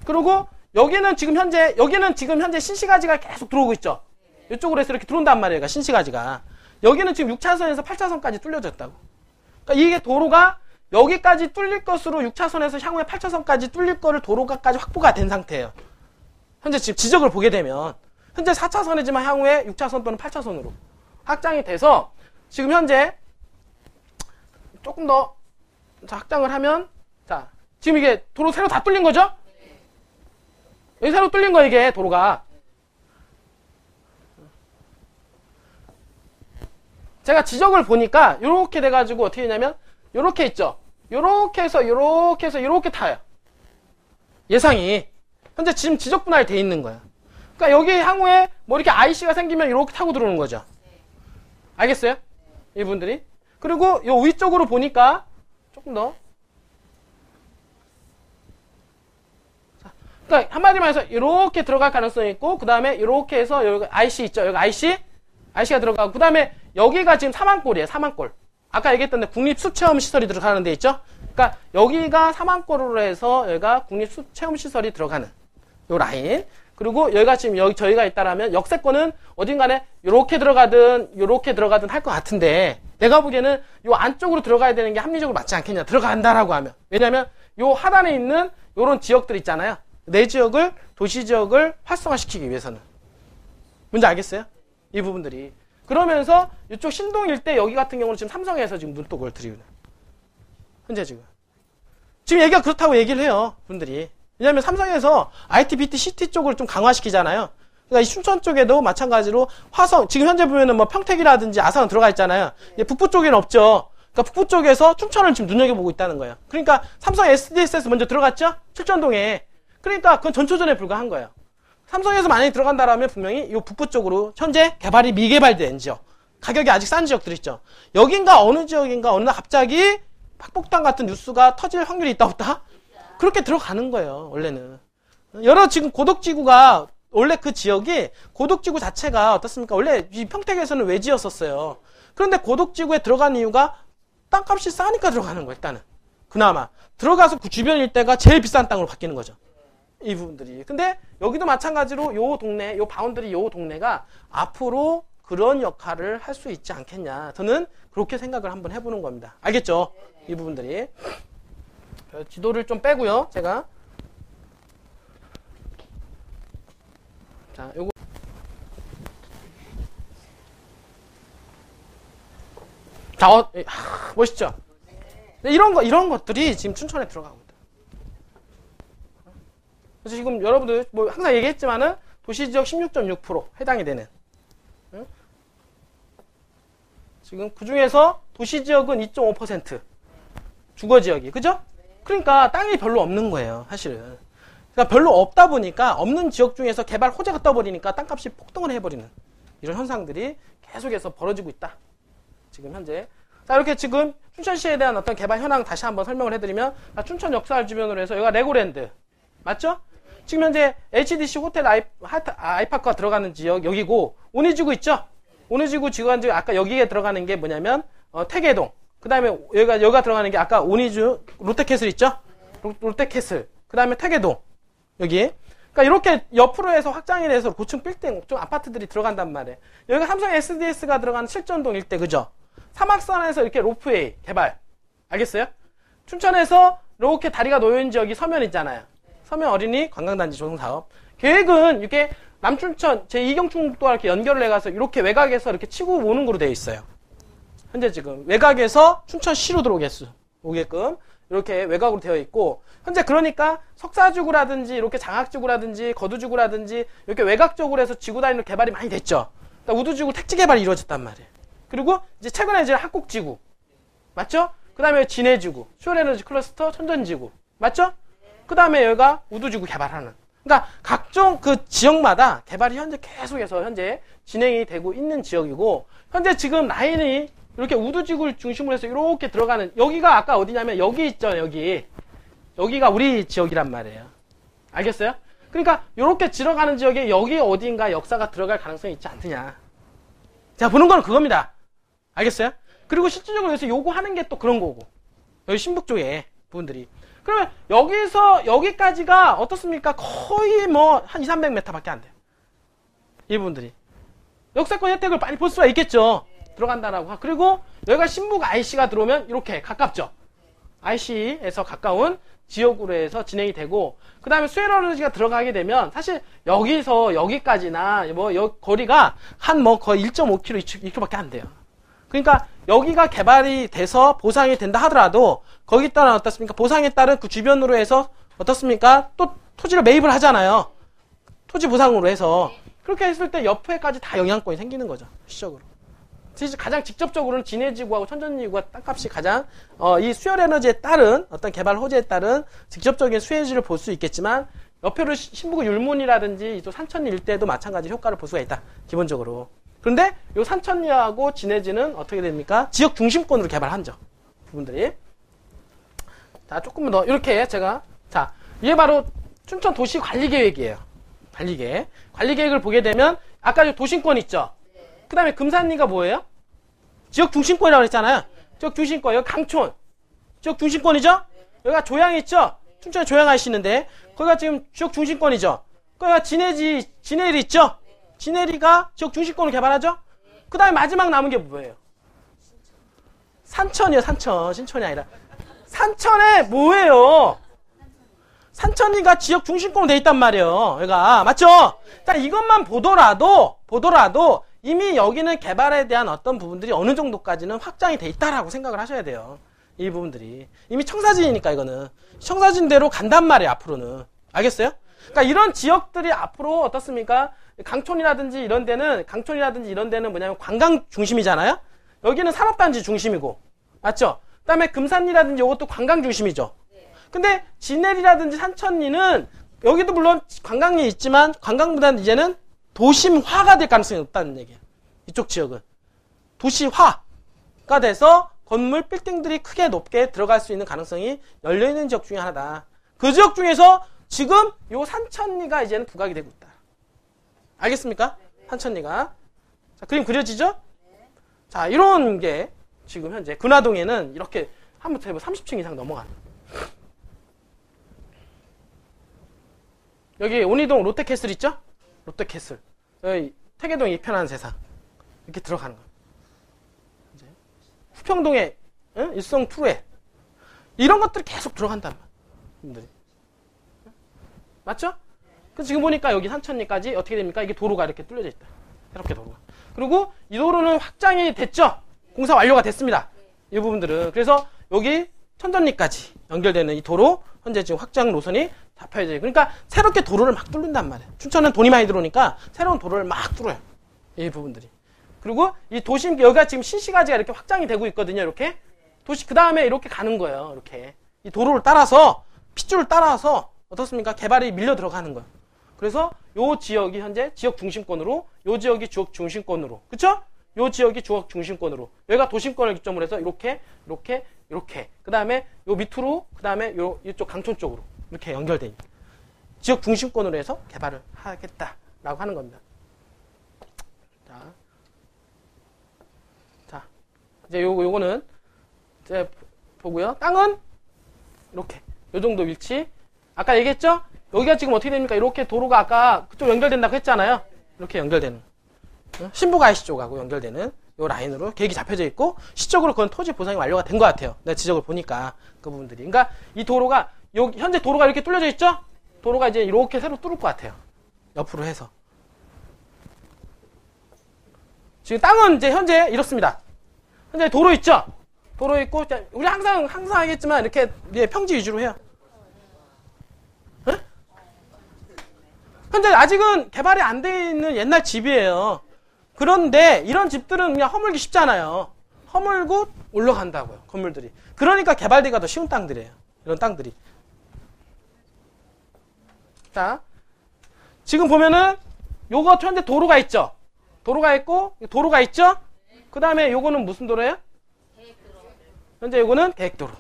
그리고 여기는 지금 현재 신시가지가 계속 들어오고 있죠. 이쪽으로 해서 이렇게 들어온단 말이에요, 신시가지가. 여기는 지금 6차선에서 8차선까지 뚫려졌다고. 그러니까 이게 도로가 여기까지 뚫릴 것으로 6차선에서 향후에 8차선까지 뚫릴 거를 도로가까지 확보가 된 상태예요. 현재 지금 지적을 보게 되면 현재 4차선이지만 향후에 6차선 또는 8차선으로 확장이 돼서 지금 현재 조금 더 확장을 하면 자, 지금 이게 도로 새로 다 뚫린 거죠? 여기 새로 뚫린 거 이게 도로가. 제가 지적을 보니까 이렇게 돼가지고 어떻게 되냐면 요렇게 있죠. 요렇게 해서 요렇게 타요. 예상이. 현재 지금 지적 분할이 돼 있는 거야. 그러니까 여기 향후에 뭐 이렇게 IC가 생기면 이렇게 타고 들어오는 거죠. 알겠어요? 이분들이. 그리고 요 위쪽으로 보니까 조금 더. 자, 그러니까 한마디로 해서 이렇게 들어갈 가능성이 있고 그 다음에 이렇게 해서 여기 IC 있죠. 여기 IC가 들어가고 그 다음에 여기가 지금 사망골이에요. 사망골. 아까 얘기했던 국립숲체험시설이 들어가는 데 있죠? 그러니까 여기가 사망골으로 해서 여기가 국립숲체험시설이 들어가는 요 라인. 그리고 여기가 지금 저희가 있다라면 역세권은 어딘가에 요렇게 들어가든 할 것 같은데 내가 보기에는 요 안쪽으로 들어가야 되는 게 합리적으로 맞지 않겠냐. 들어간다라고 하면. 왜냐면 요 하단에 있는 요런 지역들 있잖아요. 내 지역을, 도시 지역을 활성화시키기 위해서는. 뭔지 알겠어요? 이 부분들이. 그러면서 이쪽 신동 일대 여기 같은 경우는 지금 삼성에서 지금 눈독을 들이우는. 현재 지금 얘기가 그렇다고 얘기를 해요. 분들이. 왜냐면 삼성에서 IT, BT, CT 쪽을 좀 강화시키잖아요. 그러니까 이 춘천 쪽에도 마찬가지로 화성, 지금 현재 보면은 뭐 평택이라든지 아산은 들어가 있잖아요. 북부 쪽에는 없죠. 그러니까 북부 쪽에서 춘천을 지금 눈여겨보고 있다는 거예요. 그러니까 삼성 SDS에서 먼저 들어갔죠? 칠전동에. 그러니까 그건 전초전에 불과한 거예요. 삼성에서 만약에 들어간다라면 분명히 이 북부 쪽으로 현재 개발이 미개발된 지역, 가격이 아직 싼 지역들 있죠. 여긴가 어느 지역인가 어느 날 갑자기 팍폭탄 같은 뉴스가 터질 확률이 있다 없다? 그렇게 들어가는 거예요, 원래는. 여러 지금 고덕지구가, 원래 그 지역이, 고덕지구 자체가 어떻습니까? 원래 이 평택에서는 외지였었어요. 그런데 고덕지구에 들어간 이유가 땅값이 싸니까 들어가는 거예요, 일단은. 그나마. 들어가서 그 주변 일대가 제일 비싼 땅으로 바뀌는 거죠. 이 부분들이. 근데 여기도 마찬가지로 요 동네, 요 바운더리 요 동네가 앞으로 그런 역할을 할 수 있지 않겠냐. 저는 그렇게 생각을 한번 해보는 겁니다. 알겠죠? 이 부분들이. 지도를 좀 빼고요, 제가. 자, 요거. 자, 멋있죠? 이런 것들이 지금 춘천에 들어가고 있다. 그래서 지금 여러분들, 뭐 항상 얘기했지만은 도시지역 16.6% 해당이 되는. 응? 지금 그 중에서 도시 지역은 2.5%. 주거 지역이. 그죠? 그러니까 땅이 별로 없는 거예요, 사실은. 그러니까 별로 없다 보니까 없는 지역 중에서 개발 호재가 떠버리니까 땅값이 폭등을 해버리는 이런 현상들이 계속해서 벌어지고 있다. 지금 현재. 자, 이렇게 지금 춘천시에 대한 어떤 개발 현황 다시 한번 설명을 해드리면, 춘천 역사를 주변으로 해서 여기가 레고랜드. 맞죠? 지금 현재 HDC 호텔 아이파크가 들어가는 지역 여기고, 오니지구 있죠? 오니지구 지구간지 아까 여기에 들어가는 게 뭐냐면, 태계동. 그 다음에 여기가 들어가는 게 아까 오니주 롯데캐슬 있죠? 롯데캐슬. 그 다음에 태계동. 여기. 그러니까 이렇게 옆으로 해서 확장이 돼서 고층 빌딩, 좀 아파트들이 들어간단 말이에요. 여기가 삼성 SDS가 들어가는 칠전동 일대, 그죠? 사막산에서 이렇게 로프웨이 개발. 알겠어요? 춘천에서 이렇게 다리가 놓여있는 지역이 서면 있잖아요. 서면 어린이 관광단지 조성사업. 계획은 이렇게 남춘천, 제2경충국도와 이렇게 연결을 해가서 이렇게 외곽에서 이렇게 치고 오는 거로 되어 있어요. 현재 지금 외곽에서 춘천시로 들어오게끔 이렇게 외곽으로 되어 있고, 현재 그러니까 석사지구라든지 이렇게 장학지구라든지 거두지구라든지 이렇게 외곽적으로 해서 지구 단위로 개발이 많이 됐죠. 그러니까 우두지구 택지 개발이 이루어졌단 말이에요. 그리고 이제 최근에 이제 학곡지구. 맞죠? 그 다음에 진해지구, 수열에너지 클러스터, 천전지구. 맞죠? 그 다음에 여기가 우두지구 개발하는. 그러니까 각종 그 지역마다 개발이 현재 계속해서 현재 진행이 되고 있는 지역이고, 현재 지금 라인이 이렇게 우두지구를 중심으로 해서 이렇게 들어가는, 여기가 아까 어디냐면 여기 있죠, 여기. 여기가 우리 지역이란 말이에요. 알겠어요? 그러니까 이렇게 들어가는 지역에 여기 어딘가 역사가 들어갈 가능성이 있지 않느냐. 자, 보는 거는 그겁니다. 알겠어요? 그리고 실질적으로 여기서 요구하는 게 또 그런 거고. 여기 신북 쪽에 부분들이. 그러면 여기서 여기까지가 어떻습니까? 거의 뭐 한 200~300m 밖에 안 돼요. 이 부분들이. 역사권 혜택을 많이 볼 수가 있겠죠. 들어간다라고. 그리고 여기가 신북 IC가 들어오면 이렇게 가깝죠. IC에서 가까운 지역으로 해서 진행이 되고, 그 다음에 수혜러너지가 들어가게 되면 사실 여기서 여기까지나 뭐 거리가 한 뭐 거의 1.5km, 2km밖에 안 돼요. 그러니까 여기가 개발이 돼서 보상이 된다 하더라도 거기에 따른 어떻습니까? 보상에 따른 그 주변으로 해서 어떻습니까? 또 토지를 매입을 하잖아요. 토지 보상으로 해서. 그렇게 했을 때 옆에까지 다 영향권이 생기는 거죠. 시적으로. 가장 직접적으로는 진해지구하고 천전지구가 땅값이 가장 이 수열에너지에 따른 어떤 개발 호재에 따른 직접적인 수혜지를 볼 수 있겠지만, 옆으로 신북의 율문이라든지 또 산천리 일대도 마찬가지 효과를 볼 수가 있다. 기본적으로. 그런데 이 산천리하고 진해지는 어떻게 됩니까? 지역 중심권으로 개발한죠. 부분들이. 자, 조금 더 이렇게 제가, 자, 이게 바로 춘천 도시 관리 계획이에요. 관리 계획. 관리 계획을 보게 되면 아까 도심권 있죠. 그 다음에 금산리가 뭐예요? 지역 중심권이라고 했잖아요. 지역 중심권. 여기 강촌. 지역 중심권이죠? 여기가 조양 있죠? 춘천에 조양 하시는데, 거기가 지금 지역 중심권이죠? 거기가 진해리 있죠? 진해리가 지역 중심권을 개발하죠? 그 다음에 마지막 남은 게 뭐예요? 산천이요, 산천. 신천이 아니라. 산천에 뭐예요? 산천리가 지역 중심권으로 돼 있단 말이에요. 여기가. 맞죠? 자, 이것만 보더라도 이미 여기는 개발에 대한 어떤 부분들이 어느 정도까지는 확장이 돼 있다라고 생각을 하셔야 돼요. 이 부분들이. 이미 청사진이니까 이거는. 청사진대로 간단 말이에요, 앞으로는. 알겠어요? 그러니까 이런 지역들이 앞으로 어떻습니까? 강촌이라든지 이런 데는 뭐냐면 관광 중심이잖아요? 여기는 산업단지 중심이고. 맞죠? 그 다음에 금산리라든지 이것도 관광 중심이죠. 근데 진해리라든지 산천리는 여기도 물론 관광이 있지만 관광보다는 이제는 도심화가 될 가능성이 없다는 얘기예요. 이쪽 지역은. 도시화가 돼서 건물, 빌딩들이 크게 높게 들어갈 수 있는 가능성이 열려있는 지역 중에 하나다. 그 지역 중에서 지금 요 산천리가 이제는 부각이 되고 있다. 알겠습니까? 산천리가. 자, 그림 그려지죠? 자, 이런 게 지금 현재 근화동에는 이렇게 한부터 해보면 30층 이상 넘어가는. 여기 온이동 롯데캐슬 있죠? 롯데캐슬. 여기 태계동 이편한 세상. 이렇게 들어가는 거예요. 이제 후평동에 일성 투에 이런 것들이 계속 들어간단 말이에요. 맞죠? 그래서 지금 보니까 여기 산천리까지 어떻게 됩니까? 이게 도로가 이렇게 뚫려져 있다. 이렇게 도로가. 그리고 이 도로는 확장이 됐죠? 공사 완료가 됐습니다. 이 부분들은. 그래서 여기 천전리까지 연결되는 이 도로, 현재 지금 확장 노선이 잡혀야지. 그러니까 새롭게 도로를 막 뚫는단 말이에요. 춘천은 돈이 많이 들어오니까 새로운 도로를 막 뚫어요. 이 부분들이. 그리고 이 도심, 여기가 지금 신시가지가 이렇게 확장이 되고 있거든요. 이렇게. 그 다음에 이렇게 가는 거예요. 이렇게. 이 도로를 따라서, 핏줄을 따라서, 어떻습니까? 개발이 밀려 들어가는 거예요. 그래서 요 지역이 현재 지역 중심권으로, 요 지역이 지역 중심권으로. 그쵸? 요 지역이 지역 중심권으로. 여기가 도심권을 기점으로 해서 이렇게. 그 다음에 요 밑으로, 그 다음에 이쪽 강촌 쪽으로. 이렇게 연결돼 있는. 지역 중심권으로 해서 개발을 하겠다라고 하는 겁니다. 자, 이제 요거는 이제 보고요. 땅은 이렇게 요 정도 위치. 아까 얘기했죠? 여기가 지금 어떻게 됩니까? 이렇게 도로가 아까 그쪽 연결된다고 했잖아요. 이렇게 연결되는. 신부가이시 쪽하고 연결되는 요 라인으로 계획이 잡혀져 있고 시적으로 그건 토지 보상이 완료가 된 것 같아요. 내가 지적을 보니까 그 부분들이. 그러니까 이 도로가 여기 현재 도로가 이렇게 뚫려져 있죠? 도로가 이제 이렇게 새로 뚫을 것 같아요. 옆으로 해서. 지금 땅은 이제 현재 이렇습니다. 현재 도로 있죠? 도로 있고, 우리 항상 하겠지만 이렇게 평지 위주로 해요. 네? 현재 아직은 개발이 안 돼 있는 옛날 집이에요. 그런데 이런 집들은 그냥 허물기 쉽잖아요. 허물고 올라간다고요. 건물들이. 그러니까 개발되기가 더 쉬운 땅들이에요. 이런 땅들이. 자, 지금 보면은 요거 현재 도로가 있죠. 도로가 있고 도로가 있죠. 그 다음에 요거는 무슨 도로예요? 현재 요거는 계획도로.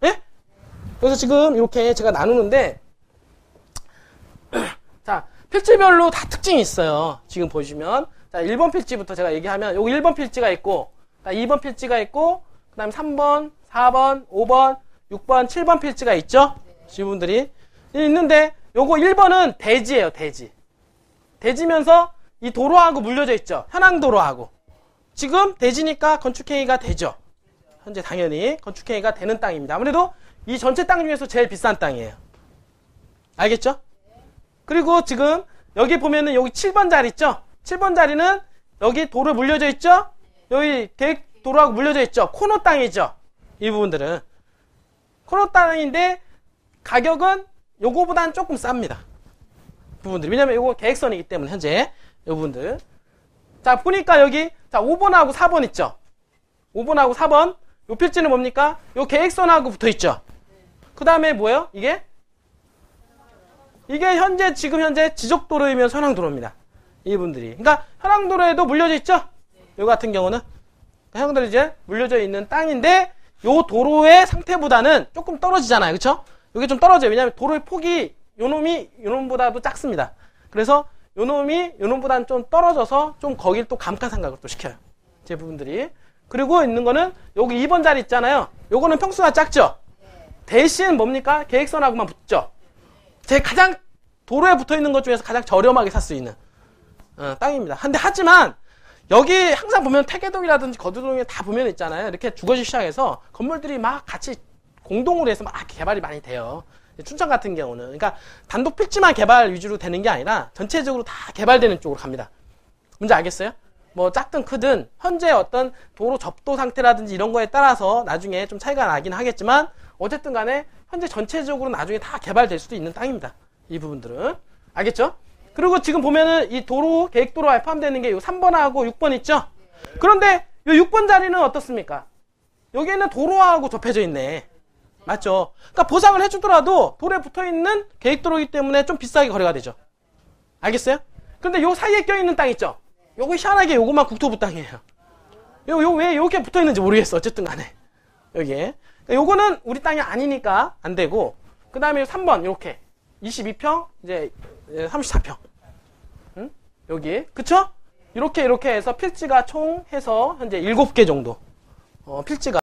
예? 그래서 지금 이렇게 제가 나누는데 자, 필지별로 다 특징이 있어요. 지금 보시면 자, 1번 필지부터 제가 얘기하면 요거 1번 필지가 있고 2번 필지가 있고 그 다음에 3번, 4번, 5번, 6번, 7번 필지가 있죠. 지분들이 있는데 요거 1번은 대지예요. 대지. 대지면서 이 도로하고 물려져 있죠. 현황도로하고. 지금 대지니까 건축행위가 되죠. 현재 당연히 건축행위가 되는 땅입니다. 아무래도 이 전체 땅 중에서 제일 비싼 땅이에요. 알겠죠? 그리고 지금 여기 보면은 여기 7번 자리 있죠? 7번 자리는 여기 도로 물려져 있죠? 여기 계획도로하고 물려져 있죠? 코너 땅이죠? 이 부분들은. 코너 땅인데 가격은 요거보다는 조금 쌉니다. 부분들이. 왜냐면 요거 계획선이기 때문에 현재 요 부분들. 자, 보니까 여기 자 5번하고 4번 있죠? 5번하고 4번 요 필지는 뭡니까? 요 계획선하고 붙어있죠? 그 다음에 뭐예요? 이게 지금 현재 지적도로이면서 현황도로입니다. 이분들이. 그러니까 현황도로에도 물려져 있죠? 요 같은 경우는 현황도로에 이제 물려져 있는 땅인데 요 도로의 상태보다는 조금 떨어지잖아요. 그쵸? 여기 좀 떨어져요. 왜냐하면 도로의 폭이 요놈보다도 작습니다. 그래서 요놈보다는 좀 떨어져서 좀 거길 또 감가상각을 또 시켜요. 제 부분들이. 그리고 있는 거는 여기 2번 자리 있잖아요. 요거는 평수가 작죠? 대신 뭡니까? 계획선하고만 붙죠? 제 가장 도로에 붙어 있는 것 중에서 가장 저렴하게 살 수 있는 땅입니다. 하지만 여기 항상 보면 태계동이라든지 거두동에 다 보면 있잖아요. 이렇게 주거지 시장에서 건물들이 막 같이 공동으로 해서 막 개발이 많이 돼요. 춘천 같은 경우는. 그러니까 단독 필지만 개발 위주로 되는 게 아니라 전체적으로 다 개발되는 쪽으로 갑니다. 뭔지 알겠어요? 뭐 작든 크든 현재 어떤 도로 접도 상태라든지 이런 거에 따라서 나중에 좀 차이가 나긴 하겠지만 어쨌든 간에 현재 전체적으로 나중에 다 개발될 수도 있는 땅입니다. 이 부분들은. 알겠죠? 그리고 지금 보면은 이 도로, 계획도로에 포함되는 게 요 3번하고 6번 있죠? 그런데 요 6번 자리는 어떻습니까? 여기에는 도로하고 접해져 있네. 맞죠? 그러니까 보상을 해주더라도 도로에 붙어있는 계획도로이기 때문에 좀 비싸게 거래가 되죠. 알겠어요? 그런데 요 사이에 껴있는 땅 있죠? 요거 희한하게 요거만 국토부 땅이에요. 왜 이렇게 붙어있는지 모르겠어. 어쨌든 간에. 여기에. 그러니까 요거는 우리 땅이 아니니까 안 되고, 그 다음에 3번, 요렇게. 22평, 이제 34평. 응? 여기. 그쵸? 이렇게 해서 필지가 총 해서 현재 7개 정도. 필지가